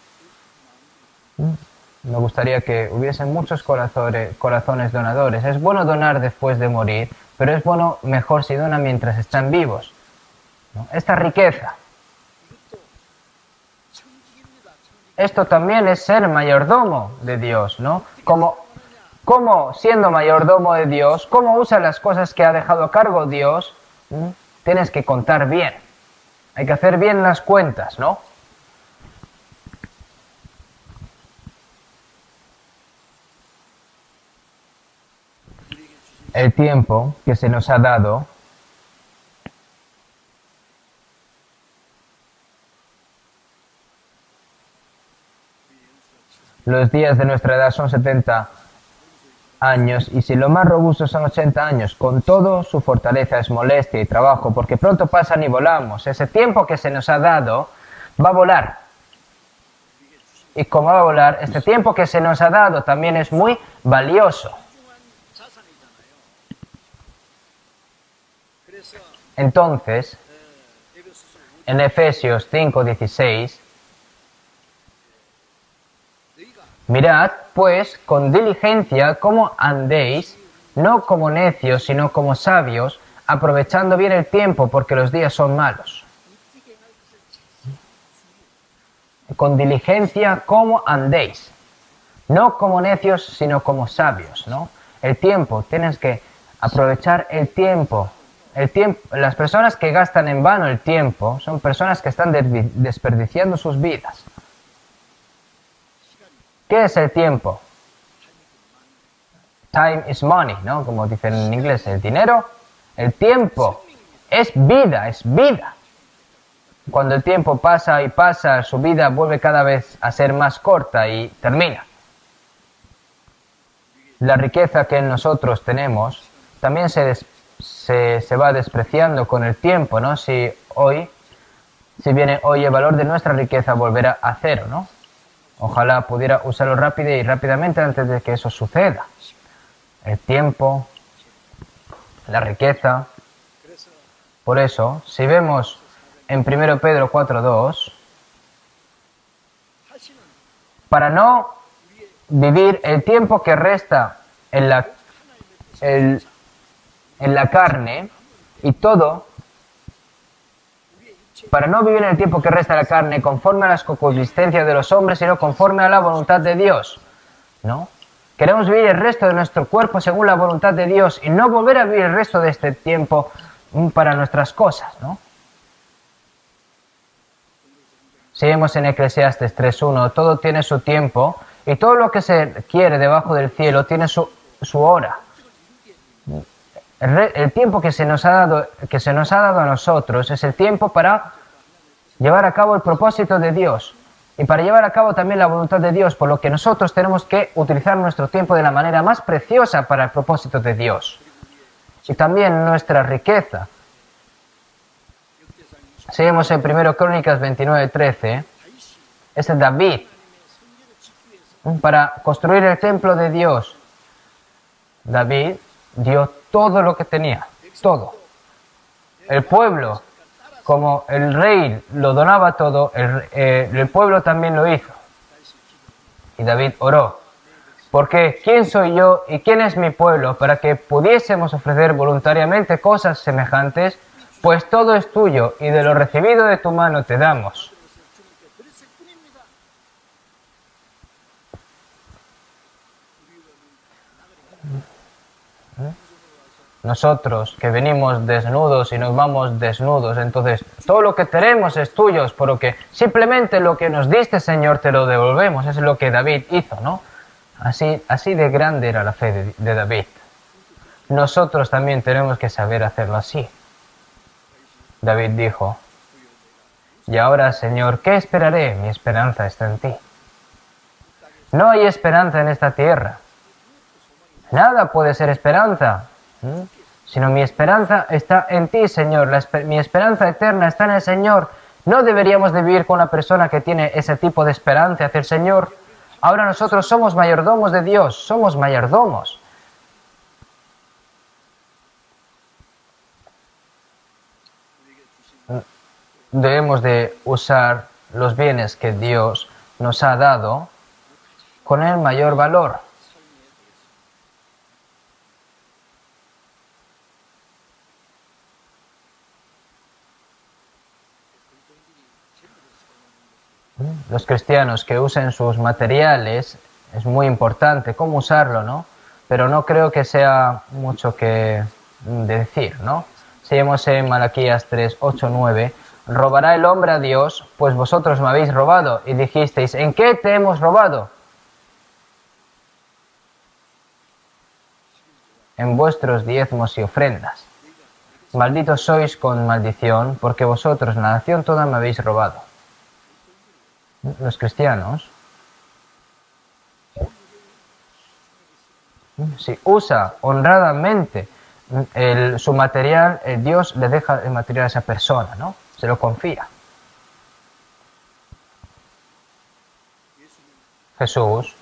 me gustaría que hubiesen muchos corazones donadores. Es bueno donar después de morir, pero es bueno, mejor si donan mientras están vivos, ¿no? Esta riqueza. Esto también es ser mayordomo de Dios, ¿no? Como siendo mayordomo de Dios, cómo usa las cosas que ha dejado a cargo Dios, ¿sí? Tienes que contar bien. Hay que hacer bien las cuentas, ¿no? El tiempo que se nos ha dado los días de nuestra edad son 70 años y si los más robustos son 80 años, con todo su fortaleza es molestia y trabajo, porque pronto pasan y volamos. Ese tiempo que se nos ha dado va a volar. Y como va a volar, este tiempo que se nos ha dado también es muy valioso. Entonces, en Efesios 5:16, mirad, pues, con diligencia cómo andéis, no como necios, sino como sabios, aprovechando bien el tiempo, porque los días son malos. Con diligencia cómo andéis, no como necios, sino como sabios, ¿no? El tiempo, tienes que aprovechar el tiempo. Las personas que gastan en vano el tiempo son personas que están desperdiciando sus vidas. ¿Qué es el tiempo? Time is money, ¿no? Como dicen en inglés, el dinero, el tiempo es vida, es vida. Cuando el tiempo pasa y pasa, su vida vuelve cada vez a ser más corta y termina. La riqueza que nosotros tenemos también se va despreciando con el tiempo, ¿no? Si viene hoy el valor de nuestra riqueza volverá a cero, ¿no? Ojalá pudiera usarlo rápidamente antes de que eso suceda. El tiempo, la riqueza. Por eso, si vemos en 1 Pedro 4:2, para no vivir el tiempo que resta en la carne y todo, para no vivir en el tiempo que resta en la carne conforme a las concupiscencias de los hombres, sino conforme a la voluntad de Dios, ¿no? Queremos vivir el resto de nuestro cuerpo según la voluntad de Dios y no volver a vivir el resto de este tiempo para nuestras cosas, ¿no? Seguimos en Eclesiastes 3:1, todo tiene su tiempo y todo lo que se quiere debajo del cielo tiene su hora. El tiempo que se nos ha dado a nosotros es el tiempo para llevar a cabo el propósito de Dios y para llevar a cabo también la voluntad de Dios, por lo que nosotros tenemos que utilizar nuestro tiempo de la manera más preciosa para el propósito de Dios. Y también nuestra riqueza. Seguimos en 1 Crónicas 29:13. Es David para construir el templo de Dios. David dio todo lo que tenía, todo. El pueblo, como el rey lo donaba todo, el pueblo también lo hizo. Y David oró, porque ¿quién soy yo y quién es mi pueblo para que pudiésemos ofrecer voluntariamente cosas semejantes? Pues todo es tuyo y de lo recibido de tu mano te damos. Nosotros que venimos desnudos y nos vamos desnudos, entonces todo lo que tenemos es tuyo, por lo que simplemente lo que nos diste, Señor, te lo devolvemos. Es lo que David hizo, ¿no? Así de grande era la fe de David. Nosotros también tenemos que saber hacerlo así. David dijo, y ahora, Señor, ¿qué esperaré? Mi esperanza está en ti. No hay esperanza en esta tierra. Nada puede ser esperanza, sino mi esperanza está en ti, Señor. Mi esperanza eterna está en el Señor. No deberíamos de vivir con una persona que tiene ese tipo de esperanza hacia el Señor. Ahora nosotros somos mayordomos de Dios, somos mayordomos. Debemos de usar los bienes que Dios nos ha dado con el mayor valor. Los cristianos que usen sus materiales, es muy importante cómo usarlo, ¿no? Pero no creo que sea mucho que decir, ¿no? Seguimos en Malaquías 3, 8, 9. ¿Robará el hombre a Dios? Pues vosotros me habéis robado. Y dijisteis, ¿en qué te hemos robado? En vuestros diezmos y ofrendas. Malditos sois con maldición, porque vosotros, la nación toda, me habéis robado. Los cristianos, si usa honradamente su material, Dios le deja el material a esa persona, ¿no? Se lo confía. Jesús,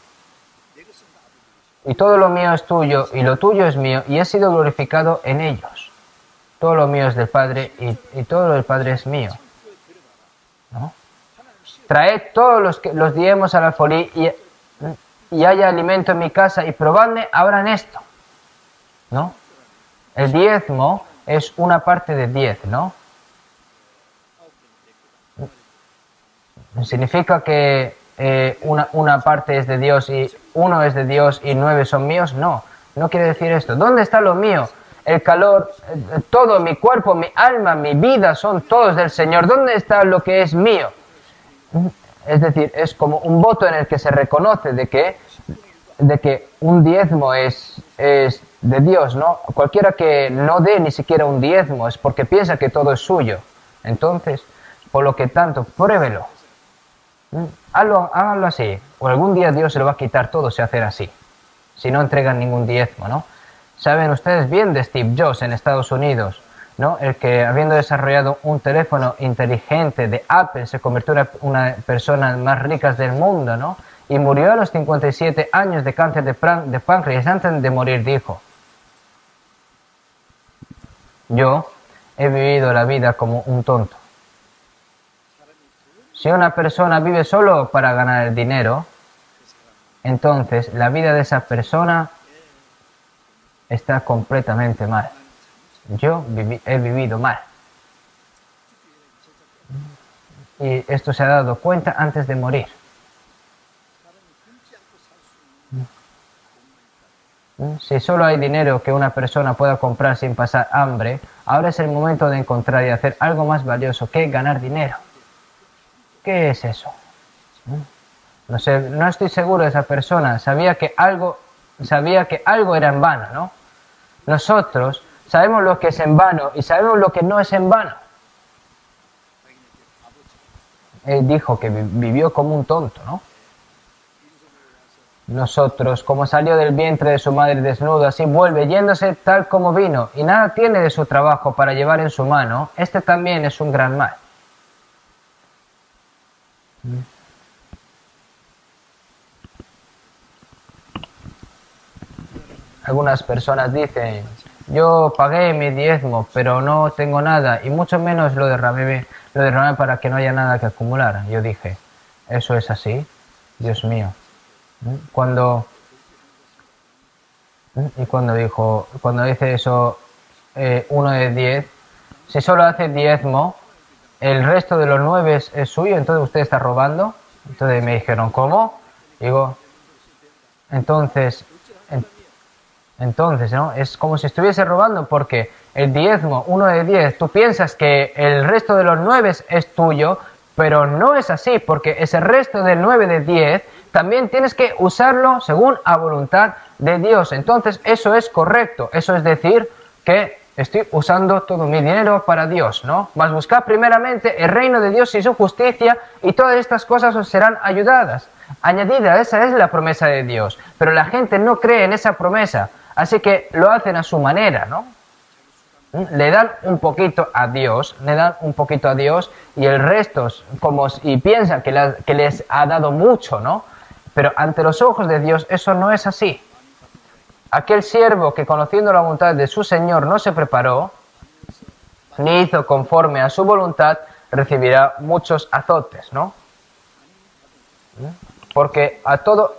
y todo lo mío es tuyo, y lo tuyo es mío, y he sido glorificado en ellos. Todo lo mío es del Padre, y todo lo del Padre es mío, ¿no? Traed todos los diezmos al alfolí, y haya alimento en mi casa, y probadme ahora en esto, ¿no? El diezmo es una parte de 10, ¿no? Significa que una parte es de Dios y uno es de Dios y 9 son míos. No, no quiere decir esto. ¿Dónde está lo mío? El calor, todo mi cuerpo, mi alma, mi vida son todos del Señor. ¿Dónde está lo que es mío? Es decir, es como un voto en el que se reconoce de que un diezmo es de Dios, ¿no? Cualquiera que no dé ni siquiera un diezmo es porque piensa que todo es suyo. Entonces, por lo que tanto, pruébelo. Háganlo así, o algún día Dios se lo va a quitar todo si hacer así, si no entregan ningún diezmo, ¿no? Saben ustedes bien de Steve Jobs en Estados Unidos, ¿no? El que, habiendo desarrollado un teléfono inteligente de Apple, se convirtió en una persona más rica del mundo, ¿no? Y murió a los 57 años de cáncer de páncreas. Antes de morir dijo, yo he vivido la vida como un tonto. Si una persona vive solo para ganar el dinero, entonces la vida de esa persona está completamente mal. Yo he vivido mal. Y esto se ha dado cuenta antes de morir. Si solo hay dinero que una persona pueda comprar sin pasar hambre, ahora es el momento de encontrar y hacer algo más valioso que ganar dinero. ¿Qué es eso? No sé, no estoy seguro de esa persona. Sabía que algo era en vano, ¿no? Nosotros sabemos lo que es en vano y sabemos lo que no es en vano. Él dijo que vivió como un tonto, ¿no? Nosotros, como salió del vientre de su madre desnudo, así vuelve yéndose tal como vino, y nada tiene de su trabajo para llevar en su mano, este también es un gran mal. Algunas personas dicen, yo pagué mi diezmo, pero no tengo nada, y mucho menos lo derramé para que no haya nada que acumular. Yo dije, ¿eso es así? Dios mío. Cuando dice eso uno de 10, si solo hace diezmo, el resto de los 9 es suyo, entonces usted está robando. Entonces me dijeron, ¿cómo? Digo, entonces, ¿no? Es como si estuviese robando, porque el diezmo, 1 de 10, tú piensas que el resto de los 9 es tuyo, pero no es así, porque ese resto del 9 de 10 también tienes que usarlo según a voluntad de Dios. Entonces eso es correcto, eso es decir que estoy usando todo mi dinero para Dios, ¿no? Mas buscad primeramente el reino de Dios y su justicia, y todas estas cosas os serán añadidas. Esa es la promesa de Dios, pero la gente no cree en esa promesa, así que lo hacen a su manera, ¿no? Le dan un poquito a Dios, y el resto, y piensan que les ha dado mucho, ¿no? Pero ante los ojos de Dios eso no es así. Aquel siervo que, conociendo la voluntad de su Señor, no se preparó, ni hizo conforme a su voluntad, recibirá muchos azotes, ¿no? Porque a todo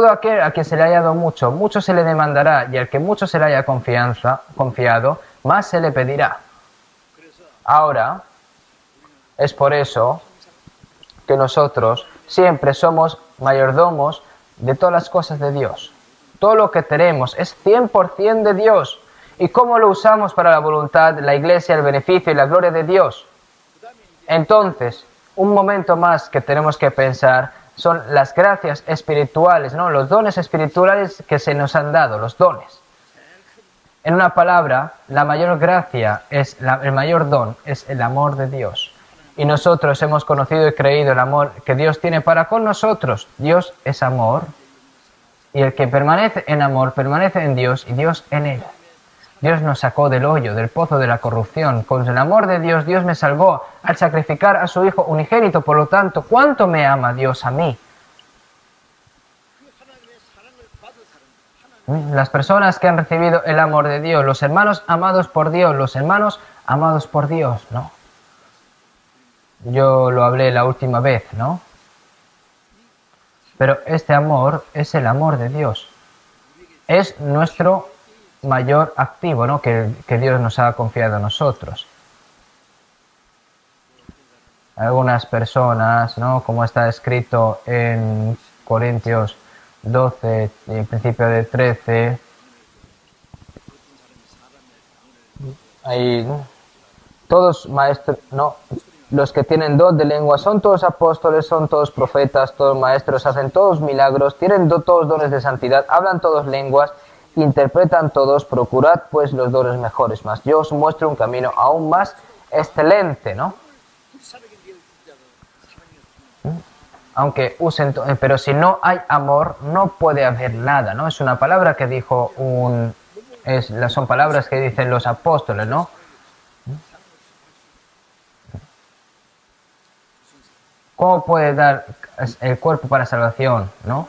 aquel a quien se le haya dado mucho, mucho se le demandará, y al que mucho se le haya confiado, más se le pedirá. Ahora, es por eso que nosotros siempre somos mayordomos de todas las cosas de Dios. Todo lo que tenemos es 100% de Dios. ¿Y cómo lo usamos para la voluntad, la Iglesia, el beneficio y la gloria de Dios? Entonces, un momento más que tenemos que pensar son las gracias espirituales, ¿no? Los dones espirituales que se nos han dado, los dones. En una palabra, la mayor gracia, el mayor don, es el amor de Dios. Y nosotros hemos conocido y creído el amor que Dios tiene para con nosotros. Dios es amor. Y el que permanece en amor, permanece en Dios y Dios en él. Dios nos sacó del hoyo, del pozo de la corrupción. Con el amor de Dios, Dios me salvó al sacrificar a su Hijo unigénito. Por lo tanto, ¿cuánto me ama Dios a mí? Las personas que han recibido el amor de Dios, los hermanos amados por Dios, los hermanos amados por Dios, ¿no? Yo lo hablé la última vez, ¿no? Pero este amor es el amor de Dios. Es nuestro mayor activo, ¿no? Que Dios nos ha confiado a nosotros. Algunas personas, ¿no? Como está escrito en Corintios 12 y en principio de 13, ahí, ¿no? Todos maestros, ¿no? Los que tienen don de lengua son todos apóstoles, son todos profetas, todos maestros, hacen todos milagros, tienen todos dones de santidad, hablan todos lenguas, interpretan todos, procurad pues los dones mejores, mas yo os muestro un camino aún más excelente, ¿no? Aunque usen, pero si no hay amor, no puede haber nada, ¿no? Es una palabra que dijo son palabras que dicen los apóstoles, ¿no? ¿Cómo puede dar el cuerpo para salvación, ¿no?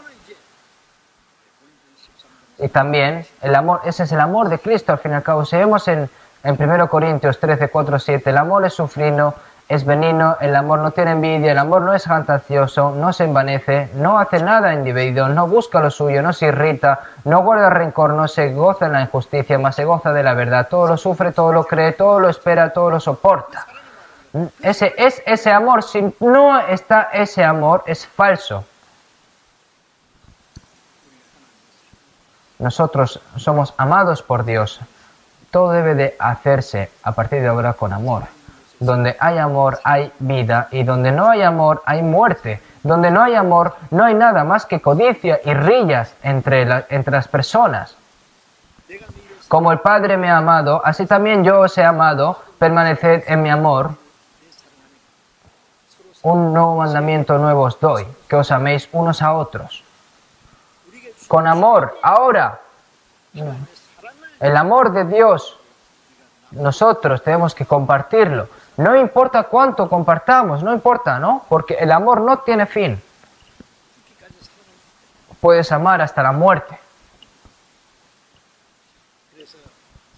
Y también el amor, ese es el amor de Cristo al fin y al cabo. Si vemos en 1 Corintios 13, 4, 7, el amor es sufrido, es benigno, el amor no tiene envidia, el amor no es jactancioso, no se envanece, no hace nada indebido, no busca lo suyo, no se irrita, no guarda rencor, no se goza en la injusticia, mas se goza de la verdad. Todo lo sufre, todo lo cree, todo lo espera, todo lo soporta. Ese amor, si no está ese amor, es falso. Nosotros somos amados por Dios. Todo debe de hacerse a partir de ahora con amor. Donde hay amor hay vida y donde no hay amor hay muerte. Donde no hay amor no hay nada más que codicia y rillas entre las personas. Como el Padre me ha amado, así también yo os he amado, permaneced en mi amor. Un nuevo mandamiento nuevo os doy, que os améis unos a otros. Con amor, ahora, el amor de Dios, nosotros tenemos que compartirlo. No importa cuánto compartamos, no importa, ¿no? Porque el amor no tiene fin. Puedes amar hasta la muerte.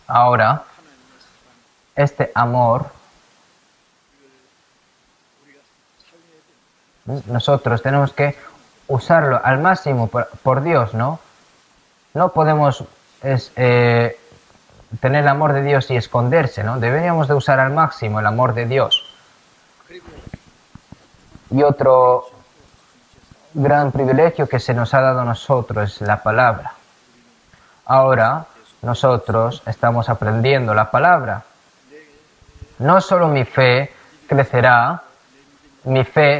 Ahora, este amor, nosotros tenemos que usarlo al máximo por Dios, ¿no? No podemos tener el amor de Dios y esconderse, ¿no? Deberíamos de usar al máximo el amor de Dios. Y otro gran privilegio que se nos ha dado a nosotros es la palabra. Ahora nosotros estamos aprendiendo la palabra. No solo mi fe crecerá,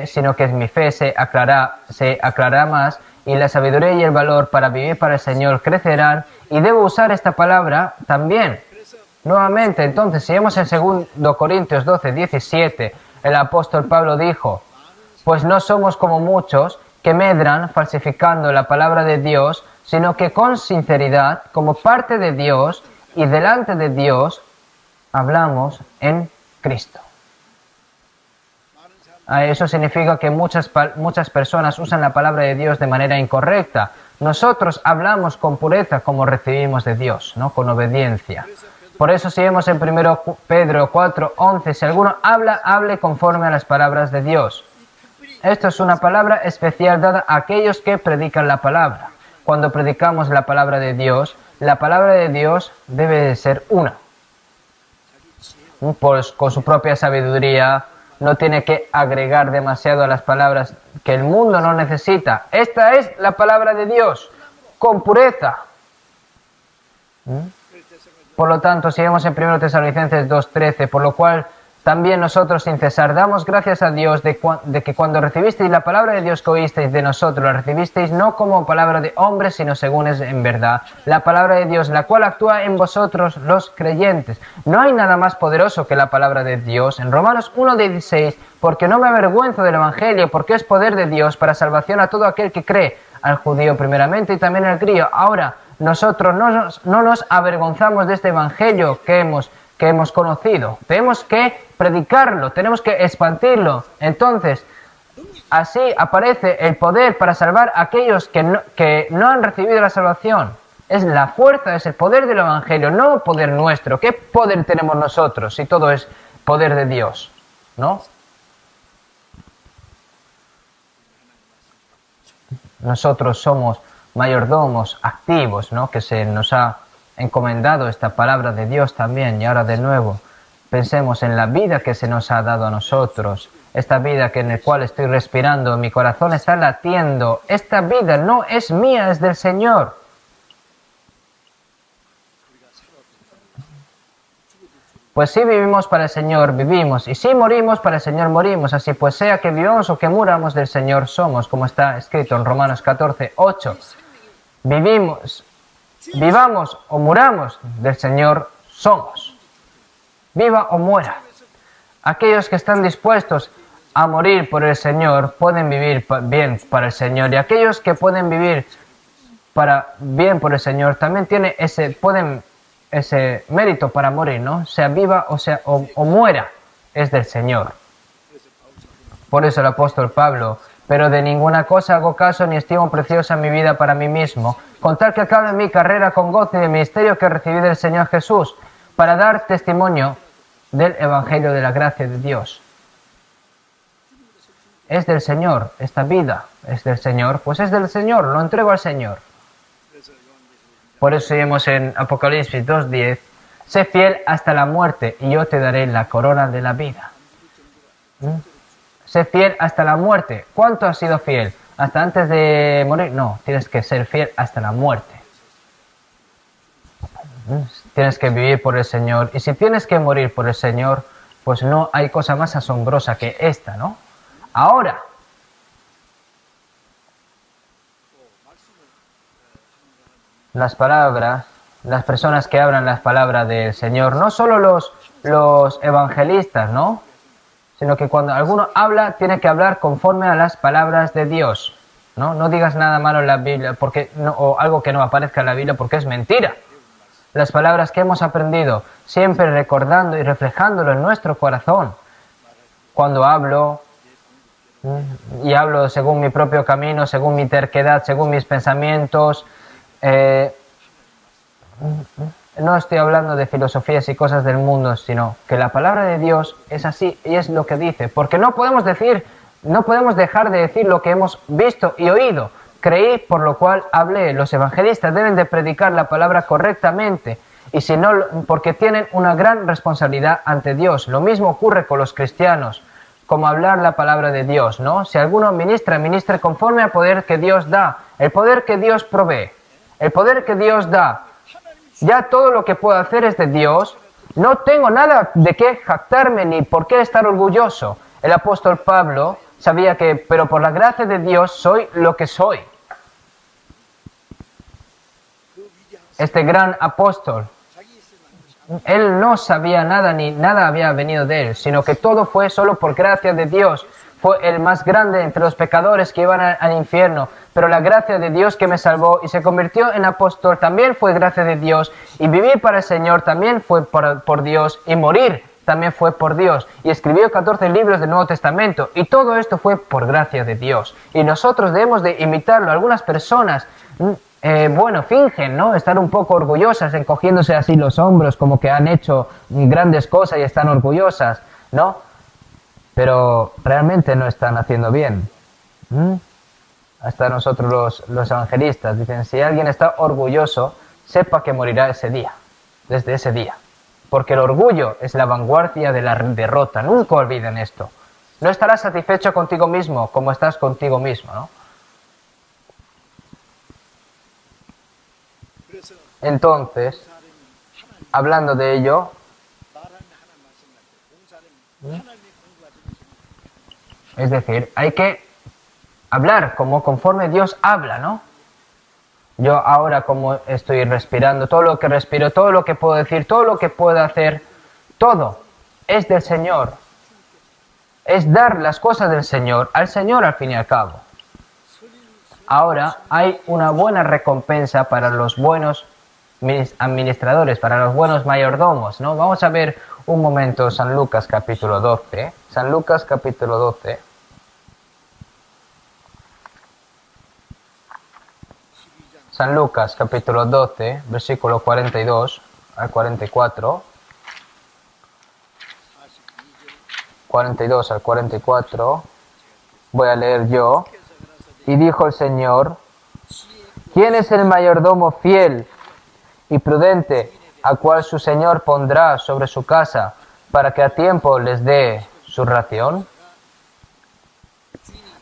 sino que mi fe se aclarará más y la sabiduría y el valor para vivir para el Señor crecerán y debo usar esta palabra también. Nuevamente, entonces, si vemos en 2 Corintios 12, 17, el apóstol Pablo dijo, pues no somos como muchos que medran falsificando la palabra de Dios, sino que con sinceridad, como parte de Dios y delante de Dios, hablamos en Cristo. Eso significa que muchas personas usan la palabra de Dios de manera incorrecta. Nosotros hablamos con pureza como recibimos de Dios, ¿no? Con obediencia. Por eso si vemos en 1 Pedro 4, 11, si alguno habla, hable conforme a las palabras de Dios. Esto es una palabra especial dada a aquellos que predican la palabra. Cuando predicamos la palabra de Dios debe de ser una. Pues con su propia sabiduría, no tiene que agregar demasiado a las palabras que el mundo no necesita. Esta es la palabra de Dios, con pureza. Por lo tanto, si vemos en 1 Tesalonicenses 2:13, por lo cual también nosotros sin cesar damos gracias a Dios de que cuando recibisteis la palabra de Dios que oísteis de nosotros, la recibisteis no como palabra de hombres, sino según es en verdad, la palabra de Dios, la cual actúa en vosotros los creyentes. No hay nada más poderoso que la palabra de Dios. En Romanos 1:16, porque no me avergüenzo del Evangelio, porque es poder de Dios para salvación a todo aquel que cree, al judío primeramente y también al griego. Ahora, nosotros no nos avergonzamos de este Evangelio que hemos conocido. Tenemos que predicarlo, tenemos que expandirlo. Entonces, así aparece el poder para salvar a aquellos que no han recibido la salvación. Es la fuerza, es el poder del Evangelio, no poder nuestro. ¿Qué poder tenemos nosotros si todo es poder de Dios? ¿No? Nosotros somos mayordomos activos, ¿no? Que se nos ha encomendado esta palabra de Dios también. Y ahora de nuevo pensemos en la vida que se nos ha dado a nosotros, esta vida en la cual estoy respirando, mi corazón está latiendo. Esta vida no es mía, es del Señor. Pues si vivimos para el Señor, vivimos, y si morimos para el Señor, morimos. Así pues, sea que vivamos o que muramos, del Señor somos, como está escrito en Romanos 14:8. Vivamos o muramos, del Señor somos. Viva o muera. Aquellos que están dispuestos a morir por el Señor pueden vivir bien para el Señor, y aquellos que pueden vivir bien por el Señor también tienen ese mérito para morir, ¿no? Sea viva o muera, es del Señor. Por eso el apóstol Pablo: pero de ninguna cosa hago caso ni estimo preciosa mi vida para mí mismo, con tal que acabe mi carrera con gozo y el ministerio que recibí del Señor Jesús, para dar testimonio del Evangelio de la gracia de Dios. Es del Señor, esta vida es del Señor, pues es del Señor, lo entrego al Señor. Por eso vemos en Apocalipsis 2:10, sé fiel hasta la muerte y yo te daré la corona de la vida. Sé fiel hasta la muerte. ¿Cuánto has sido fiel? ¿Hasta antes de morir? No, tienes que ser fiel hasta la muerte. Tienes que vivir por el Señor. Y si tienes que morir por el Señor, pues no hay cosa más asombrosa que esta, ¿no? Ahora, las palabras, las personas que hablan las palabras del Señor, no solo los evangelistas, ¿no? Sino que cuando alguno habla, tiene que hablar conforme a las palabras de Dios, ¿no? No digas nada malo en la Biblia o algo que no aparezca en la Biblia, porque es mentira. Las palabras que hemos aprendido, siempre recordando y reflejándolo en nuestro corazón. Cuando hablo, y hablo según mi propio camino, según mi terquedad, según mis pensamientos, no estoy hablando de filosofías y cosas del mundo, sino que la palabra de Dios es así y es lo que dice. Porque no podemos dejar de decir lo que hemos visto y oído. Creí, por lo cual hablé. Los evangelistas deben de predicar la palabra correctamente, y si no, porque tienen una gran responsabilidad ante Dios. Lo mismo ocurre con los cristianos, como hablar la palabra de Dios, ¿no? Si alguno ministra conforme al poder que Dios da, el poder que Dios provee, el poder que Dios da. Ya todo lo que puedo hacer es de Dios. No tengo nada de qué jactarme ni por qué estar orgulloso. El apóstol Pablo sabía que, pero por la gracia de Dios soy lo que soy. Este gran apóstol, él no sabía nada ni nada había venido de él, sino que todo fue solo por gracia de Dios. Fue el más grande entre los pecadores que iban al infierno, pero la gracia de Dios que me salvó y se convirtió en apóstol también fue gracia de Dios, y vivir para el Señor también fue por Dios, y morir también fue por Dios, y escribió 14 libros del Nuevo Testamento, y todo esto fue por gracia de Dios, y nosotros debemos de imitarlo. Algunas personas, fingen, ¿no?, estar un poco orgullosas, encogiéndose así los hombros, como que han hecho grandes cosas y están orgullosas, ¿no? Pero realmente no están haciendo bien. Hasta nosotros los evangelistas dicen, si alguien está orgulloso, sepa que morirá ese día, desde ese día. Porque el orgullo es la vanguardia de la derrota. Nunca olviden esto. No estarás satisfecho contigo mismo como estás contigo mismo, ¿no? Entonces, hablando de ello, es decir, hay que hablar como conforme Dios habla, ¿no? Yo ahora como estoy respirando, todo lo que respiro, todo lo que puedo decir, todo lo que puedo hacer, todo es del Señor. Es dar las cosas del Señor al Señor al fin y al cabo. Ahora hay una buena recompensa para los buenos administradores, para los buenos mayordomos, ¿no? Vamos a ver un momento San Lucas capítulo 12. San Lucas capítulo 12. San Lucas capítulo 12, versículo 42 al 44. 42 al 44. Voy a leer yo. Y dijo el Señor: ¿quién es el mayordomo fiel y prudente, al cual su Señor pondrá sobre su casa, para que a tiempo les dé su ración?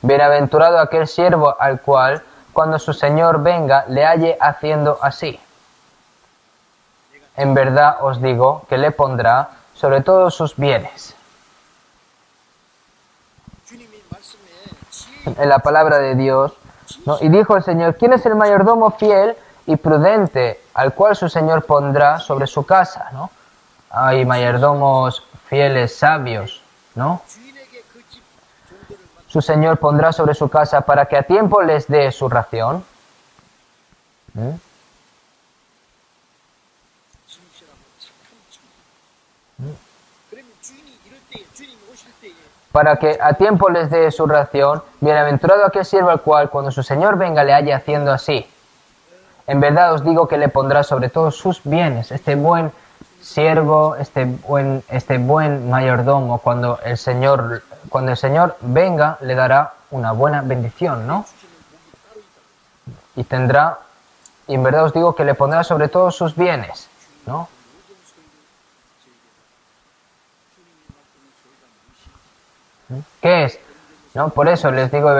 Bienaventurado aquel siervo al cual, cuando su Señor venga, le halle haciendo así. En verdad os digo que le pondrá sobre todos sus bienes. En la palabra de Dios, ¿no? Y dijo el Señor: ¿quién es el mayordomo fiel y prudente, al cual su Señor pondrá sobre su casa, ¿no? Hay mayordomos fieles, sabios, ¿no? Su Señor pondrá sobre su casa para que a tiempo les dé su ración. Para que a tiempo les dé su ración. Bienaventurado aquel siervo al cual, cuando su Señor venga, le halle haciendo así. En verdad os digo que le pondrá sobre todos sus bienes. Este buen siervo, este buen mayordomo, cuando el Señor venga, le dará una buena bendición, ¿no? Y en verdad os digo que le pondrá sobre todos sus bienes, ¿no? ¿Qué es? ¿No? Por eso les digo,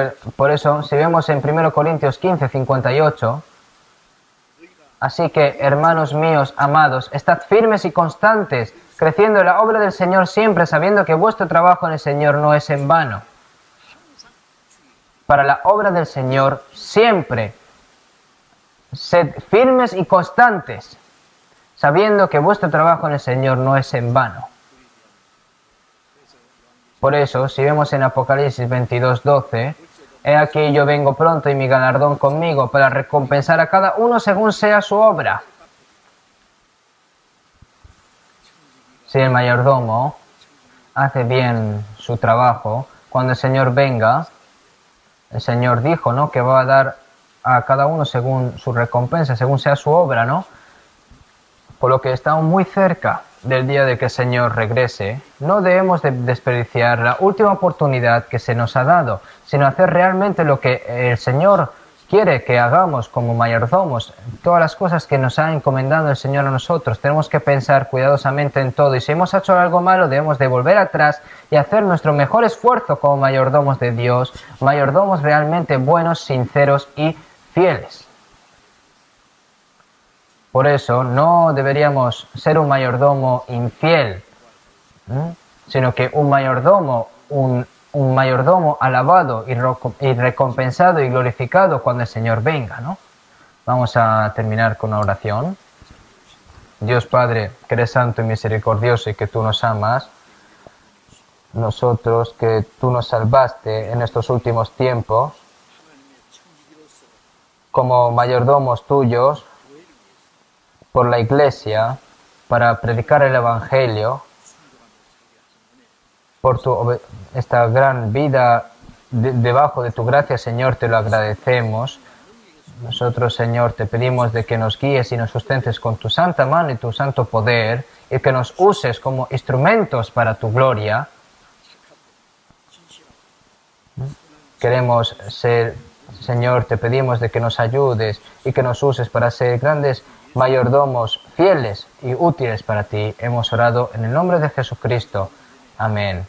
si vemos en 1 Corintios 15, 58, así que, hermanos míos, amados, estad firmes y constantes, creciendo en la obra del Señor siempre, sabiendo que vuestro trabajo en el Señor no es en vano. Para la obra del Señor siempre, sed firmes y constantes, sabiendo que vuestro trabajo en el Señor no es en vano. Por eso, si vemos en Apocalipsis 22, 12, he aquí yo vengo pronto y mi galardón conmigo para recompensar a cada uno según sea su obra. Si el mayordomo hace bien su trabajo, cuando el Señor venga, el Señor dijo, ¿no?, que va a dar a cada uno según su recompensa, según sea su obra, ¿no? Por lo que estamos muy cerca del día de que el Señor regrese, no debemos de desperdiciar la última oportunidad que se nos ha dado, sino hacer realmente lo que el Señor quiere que hagamos como mayordomos. Todas las cosas que nos ha encomendado el Señor a nosotros, tenemos que pensar cuidadosamente en todo, y si hemos hecho algo malo, debemos de volver atrás y hacer nuestro mejor esfuerzo como mayordomos de Dios, mayordomos realmente buenos, sinceros y fieles. Por eso no deberíamos ser un mayordomo infiel, sino que un mayordomo alabado y recompensado y glorificado cuando el Señor venga, ¿no? Vamos a terminar con una oración. Dios Padre, que eres santo y misericordioso y que tú nos amas, nosotros que tú nos salvaste en estos últimos tiempos, como mayordomos tuyos, por la Iglesia, para predicar el Evangelio, por esta gran vida debajo de tu gracia, Señor, te lo agradecemos. Nosotros, Señor, te pedimos de que nos guíes y nos sustentes con tu santa mano y tu santo poder, y que nos uses como instrumentos para tu gloria. Queremos ser, Señor, te pedimos de que nos ayudes y que nos uses para ser grandes mayordomos fieles y útiles para ti. Hemos orado en el nombre de Jesucristo. Amén.